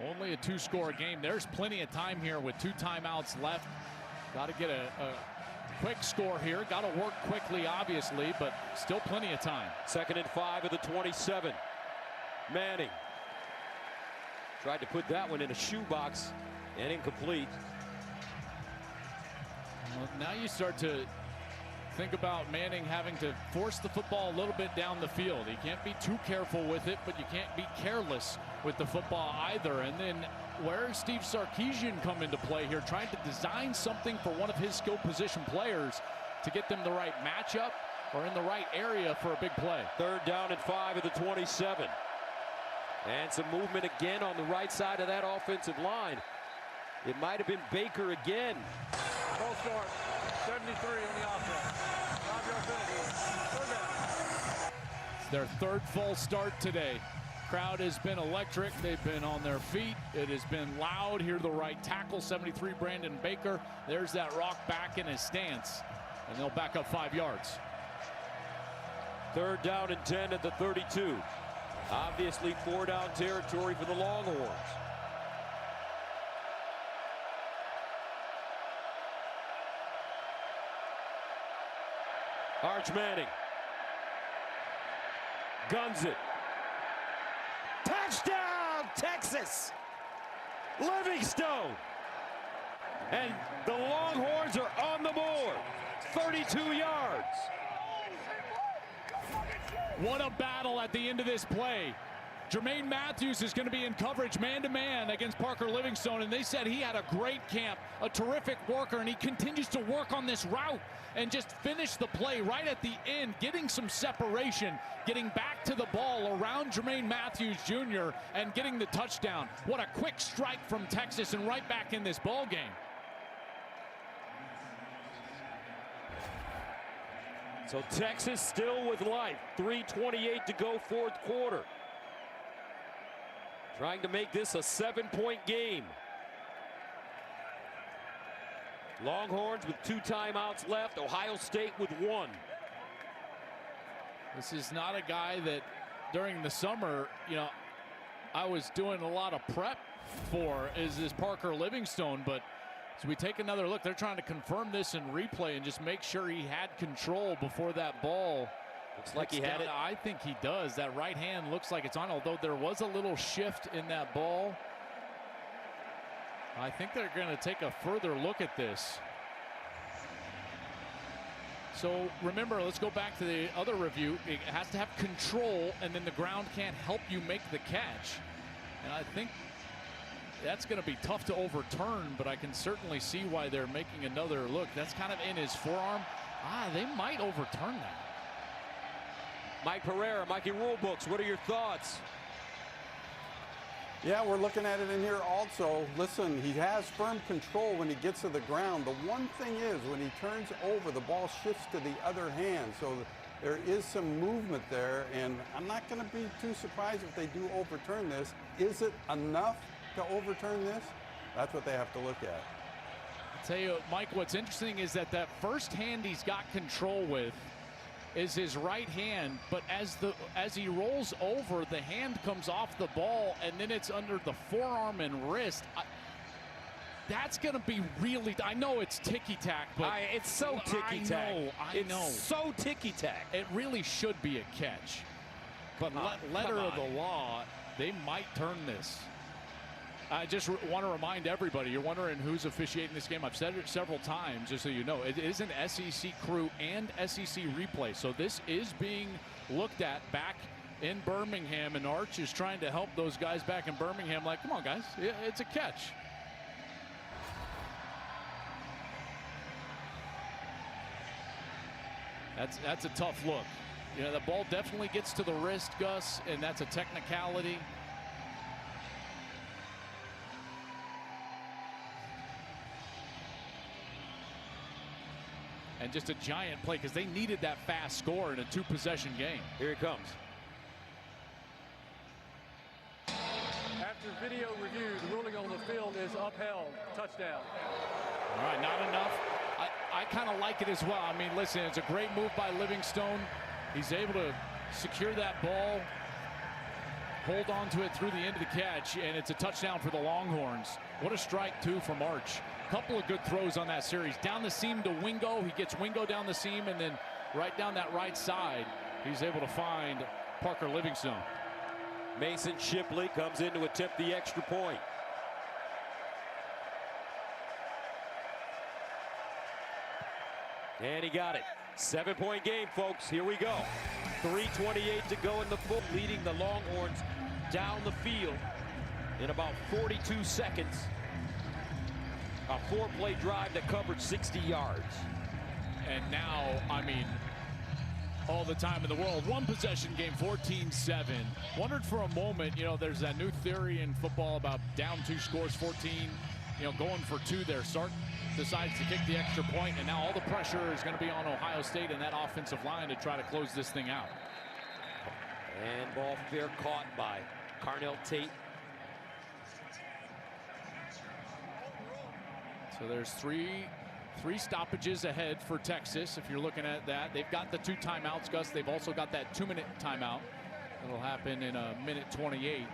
Only a 2-score game. There's plenty of time here with 2 timeouts left. Got to get a quick score here. Got to work quickly, obviously, but still plenty of time. 2nd and 5 of the 27. Manning tried to put that one in a shoebox and incomplete. Well, now you start to think about Manning having to force the football a little bit down the field. He can't be too careful with it, but you can't be careless with the football either. And then where does Steve Sarkisian come into play here, trying to design something for one of his skill position players to get them the right matchup or in the right area for a big play. 3rd down and 5 of the 27. And some movement again on the right side of that offensive line. It might have been Baker again. Full start, 73 on the offense. 5-yard penalty. 3rd down. It's their 3rd full start today. Crowd has been electric. They've been on their feet. It has been loud. Here the right tackle, 73, Brandon Baker. There's that rock back in his stance, and they'll back up 5 yards. 3rd down and 10 at the 32. Obviously 4-down territory for the Longhorns. Arch Manning guns it. Touchdown, Texas! Livingstone! And the Longhorns are on the board. 32 yards. What a battle at the end of this play. Jermaine Matthews is going to be in coverage man-to-man against Parker Livingstone, and they said he had a great camp, a terrific worker, and he continues to work on this route and just finish the play right at the end, getting some separation, getting back to the ball around Jermaine Matthews Jr. and getting the touchdown. What a quick strike from Texas, and right back in this ball game. So Texas still with life. 3:28 to go, 4th quarter. Trying to make this a 7-point game. Longhorns with 2 timeouts left. Ohio State with 1. This is not a guy that during the summer, you know, I was doing a lot of prep for is this Parker Livingstone, but as we take another look, they're trying to confirm this in replay and just make sure he had control before that ball Looks like he had it. I think he does. That right hand looks like it's on, although there was a little shift in that ball. I think they're going to take a further look at this. So remember, let's go back to the other review. It has to have control, and then the ground can't help you make the catch. And I think that's going to be tough to overturn, but I can certainly see why they're making another look. That's kind of in his forearm. They might overturn that. Mike Pereira, Mikey Rulebooks, what are your thoughts? Yeah, we're looking at it in here also. Listen, he has firm control when he gets to the ground. The one thing is, when he turns over, the ball shifts to the other hand. So there is some movement there, and I'm not going to be too surprised if they do overturn this. Is it enough to overturn this? That's what they have to look at. I'll tell you, Mike, what's interesting is that first hand he's got control with is his right hand, but as he rolls over, the hand comes off the ball, and then it's under the forearm and wrist. That's going to be really, I know it's ticky-tack, but it's so ticky-tack. I know. It's so ticky-tack. It really should be a catch. But letter of the law, they might turn this. I just want to remind everybody, you're wondering who's officiating this game. I've said it several times, just so you know. It is an SEC crew and SEC replay. So this is being looked at back in Birmingham, and Arch is trying to help those guys back in Birmingham. Like, come on, guys, it's a catch. That's a tough look. You know, the ball definitely gets to the wrist, Gus, and that's a technicality. And just a giant play, because they needed that fast score in a two-possession game. Here he comes. After video review, the ruling on the field is upheld. Touchdown. All right, not enough. I kind of like it as well. I mean, listen, it's a great move by Livingstone. He's able to secure that ball, hold on to it through the end of the catch, and it's a touchdown for the Longhorns. What a strike, too, from Arch. Couple of good throws on that series. Down the seam to Wingo. He gets Wingo down the seam, and then right down that right side, he's able to find Parker Livingstone. Mason Shipley comes in to attempt the extra point. And he got it. 7-point game, folks. Here we go. 3:28 to go in the foot, leading the Longhorns down the field in about 42 seconds. A 4-play drive that covered 60 yards. And now, I mean, all the time in the world. One possession game, 14-7. Wondered for a moment, you know, there's that new theory in football about down 2 scores, 14, you know, going for 2 there. Sark decides to kick the extra point, and now all the pressure is going to be on Ohio State and that offensive line to try to close this thing out. And ball fair caught by Carnell Tate. So there's three stoppages ahead for Texas. If you're looking at that, they've got the 2 timeouts, Gus. They've also got that 2-minute timeout. It'll happen in a minute 28.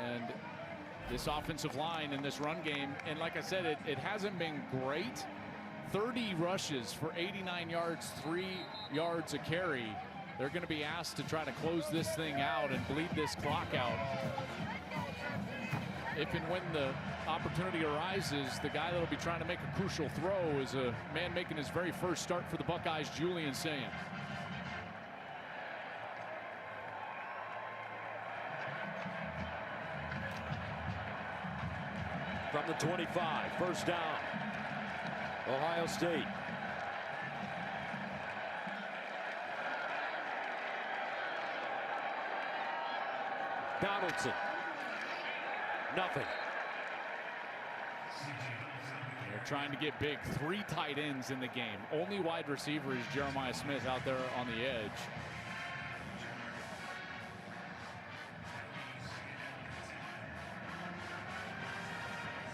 And this offensive line in this run game, and like I said, it hasn't been great. 30 rushes for 89 yards, 3 yards a carry. They're going to be asked to try to close this thing out and bleed this clock out. If and when the opportunity arises, the guy that'll be trying to make a crucial throw is a man making his very first start for the Buckeyes, Julian Sands. From the 25, first down. Ohio State. Donaldson. Nothing. They're trying to get big. 3 tight ends in the game. Only wide receiver is Jeremiah Smith out there on the edge.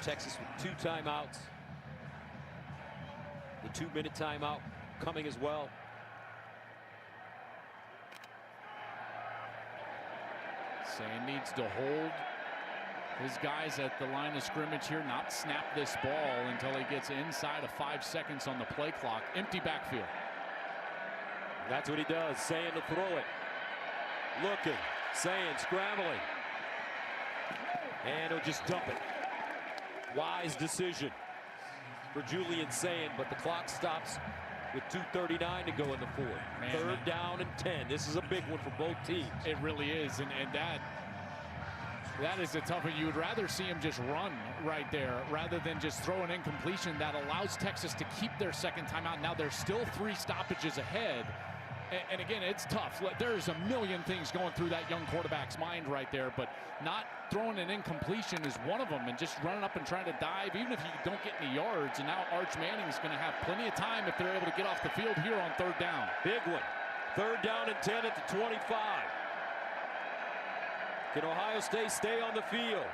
Texas with 2 timeouts. The 2-minute timeout coming as well. Sand needs to hold his guys at the line of scrimmage here, not snap this ball until he gets inside of 5 seconds on the play clock. Empty backfield. That's what he does. Saying to throw it. Looking. Saying, scrambling. And he'll just dump it. Wise decision for Julian Saying, but the clock stops with 2:39 to go in the fourth. Third down and 10. This is a big one for both teams. It really is, and that is a tough one. You would rather see him just run right there rather than just throw an incompletion that allows Texas to keep their second timeout. Now there's still 3 stoppages ahead. And again, it's tough. There's a million things going through that young quarterback's mind right there, but not throwing an incompletion is one of them, and just running up and trying to dive, even if you don't get any yards. And now Arch Manning's going to have plenty of time if they're able to get off the field here on third down. Big one. Third down and 10 at the 25. Can Ohio State stay on the field?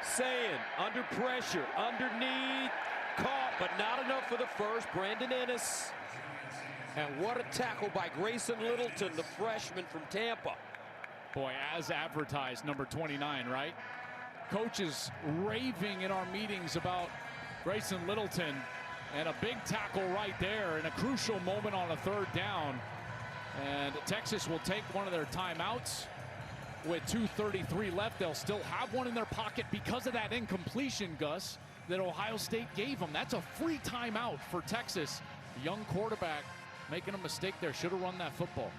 Saying, under pressure, underneath, caught, but not enough for the first. Brandon Ennis. And what a tackle by Grayson Littleton, the freshman from Tampa. Boy, as advertised, number 29, right? Coaches raving in our meetings about Grayson Littleton, and a big tackle right there in a crucial moment on a third down. And Texas will take one of their timeouts. With 2:33 left, they'll still have one in their pocket because of that incompletion, Gus, that Ohio State gave them. That's a free timeout for Texas. Young quarterback making a mistake there. Should have run that football.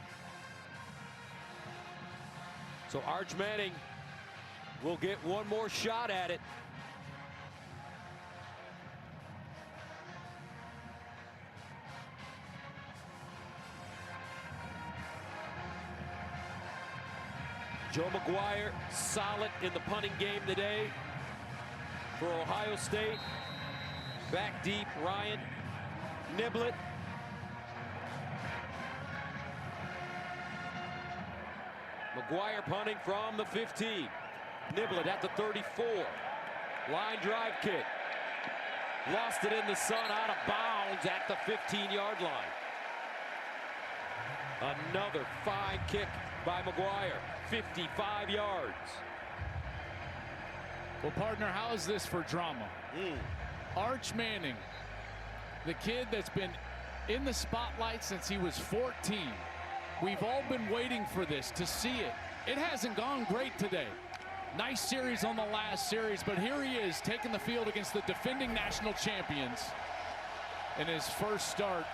So Arch Manning will get one more shot at it. Joe McGuire solid in the punting game today for Ohio State. Back deep, Ryan Niblett. McGuire punting from the 15. Niblett at the 34. Line drive kick. Lost it in the sun, out of bounds at the 15-yard line. Another fine kick by McGuire. 55 yards. Well, partner, how is this for drama? Arch Manning, the kid that's been in the spotlight since he was 14. We've all been waiting for this, to see it. It hasn't gone great today. Nice series on the last series, but here he is taking the field against the defending national champions in his first start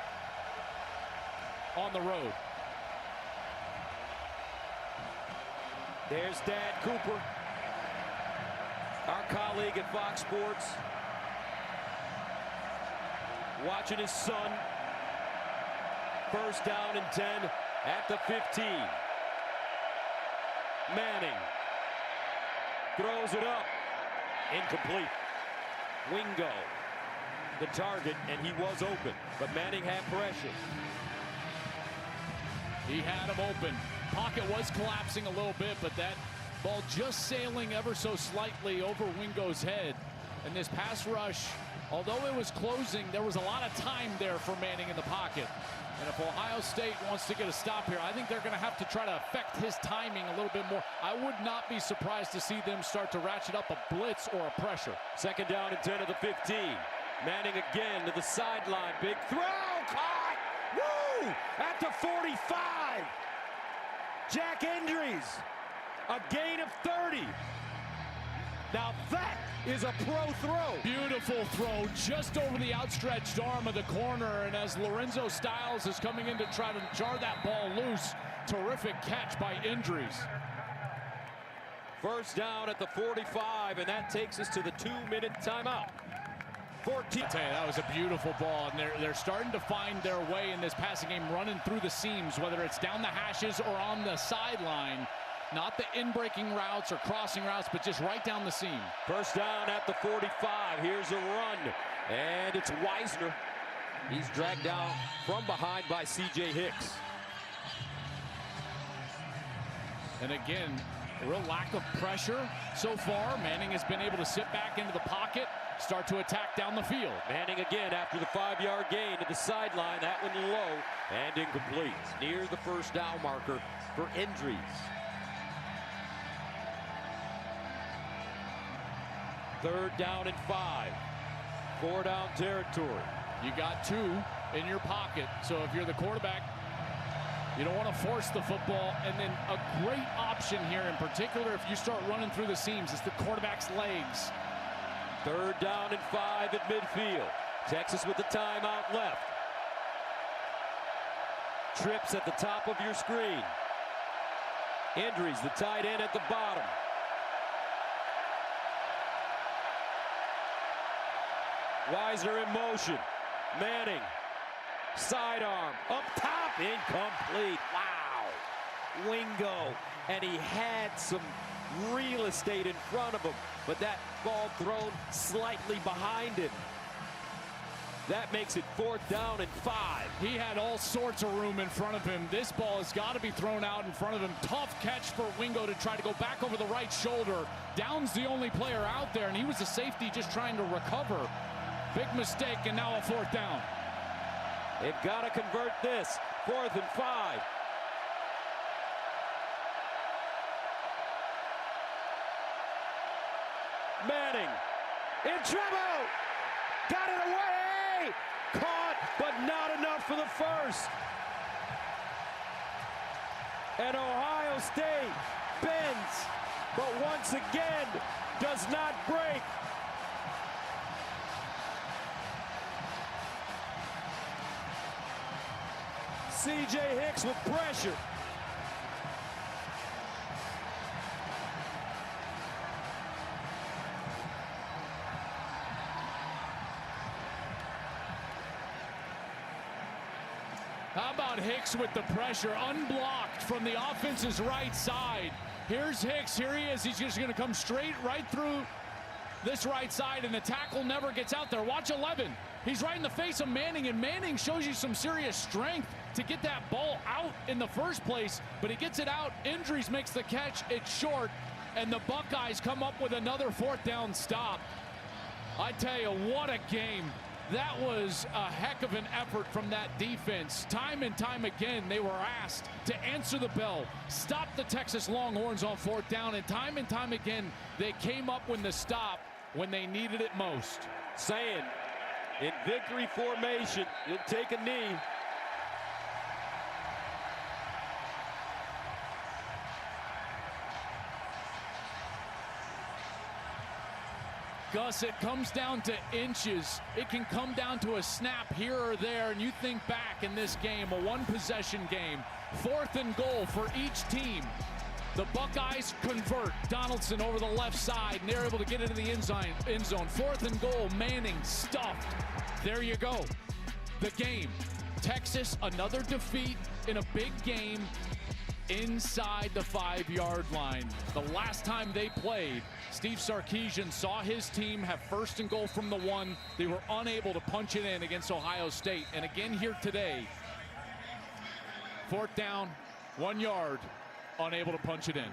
on the road. There's Dad Cooper, our colleague at Fox Sports, watching his son. First down and 10 at the 15. Manning throws it up. Incomplete. Wingo, the target, and he was open, but Manning had pressure. He had him open. Pocket was collapsing a little bit, but that ball just sailing ever so slightly over Wingo's head. And this pass rush, although it was closing, there was a lot of time there for Manning in the pocket. And if Ohio State wants to get a stop here, I think they're going to have to try to affect his timing a little bit more. I would not be surprised to see them start to ratchet up a blitz or a pressure. Second down and 10 of the 15. Manning again to the sideline. Big throw, caught! Woo! At the 45. Jack Endries, a gain of 30. Now that is a pro throw. Beautiful throw just over the outstretched arm of the corner. And as Lorenzo Styles is coming in to try to jar that ball loose, terrific catch by Endries. First down at the 45, and that takes us to the 2-minute timeout. 14. I tell you, that was a beautiful ball, and they're starting to find their way in this passing game, running through the seams, whether it's down the hashes or on the sideline. Not the in-breaking routes or crossing routes, but just right down the seam. First down at the 45. Here's a run, and it's Wisner. He's dragged down from behind by C.J. Hicks. And again, a real lack of pressure so far. Manning has been able to sit back into the pocket, start to attack down the field. Manning again after the 5-yard gain to the sideline. That one low and incomplete. Near the first down marker for Endries. Third down and 5. 4-down territory. You got 2 in your pocket. So if you're the quarterback, You don't want to force the football. And then a great option here, in particular, if you start running through the seams, is the quarterback's legs. 3rd down and 5 at midfield. Texas with the timeout left. Trips at the top of your screen. Indries, the tight end, at the bottom. Weiser in motion. Manning. Sidearm. Up top. Incomplete. Wow. Wingo. And he had some real estate in front of him. But that ball thrown slightly behind him. That makes it 4th down and 5. He had all sorts of room in front of him. This ball has got to be thrown out in front of him. Tough catch for Wingo to try to go back over the right shoulder. Down's the only player out there, and he was a safety just trying to recover. Big mistake, and now a 4th down. They've got to convert this. 4th and 5. Manning in trouble. Got it away. Caught, but not enough for the first. And Ohio State bends, but once again does not break. C.J. Hicks with pressure. How about Hicks with the pressure, unblocked from the offense's right side. Here's Hicks, here he is. He's just going to come straight right through this right side, and the tackle never gets out there. Watch 11. He's right in the face of Manning, and Manning shows you some serious strength to get that ball out in the first place, but he gets it out. Indries makes the catch. It's short, and the Buckeyes come up with another 4th down stop. I tell you, what a game. That was a heck of an effort from that defense. Time and time again, they were asked to answer the bell, stop the Texas Longhorns on 4th down, and time again, they came up with the stop when they needed it most. Saying, in victory formation, you'll take a knee. Gus, it comes down to inches. It can come down to a snap here or there, and you think back in this game, a 1-possession game, 4th and goal for each team. The Buckeyes convert. Donaldson over the left side, and they're able to get into the end zone. 4th and goal, Manning stuffed. There you go. The game. Texas, another defeat in a big game inside the 5-yard line. The last time they played, Steve Sarkisian saw his team have 1st and goal from the 1. They were unable to punch it in against Ohio State. And again here today, 4th down, 1 yard, unable to punch it in.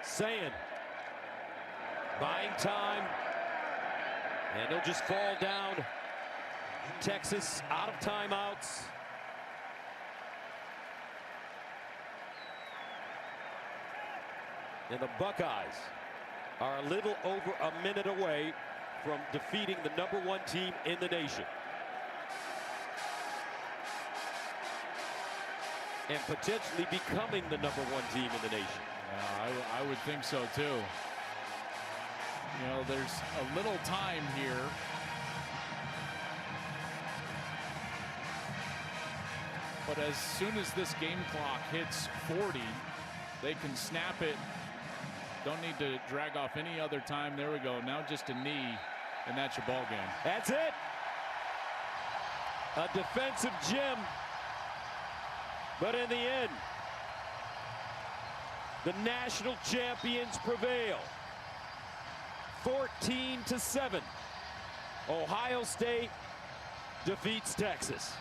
Saying, buying time, and they'll just fall down. Texas out of timeouts. And the Buckeyes are a little over a minute away from defeating the #1 team in the nation. And potentially becoming the #1 team in the nation. Yeah, I would think so too. You know, there's a little time here. But as soon as this game clock hits 40, they can snap it. Don't need to drag off any other time. There we go. Now just a knee, and that's your ball game. That's it. A defensive gem. But in the end, the national champions prevail. 14-7. Ohio State defeats Texas.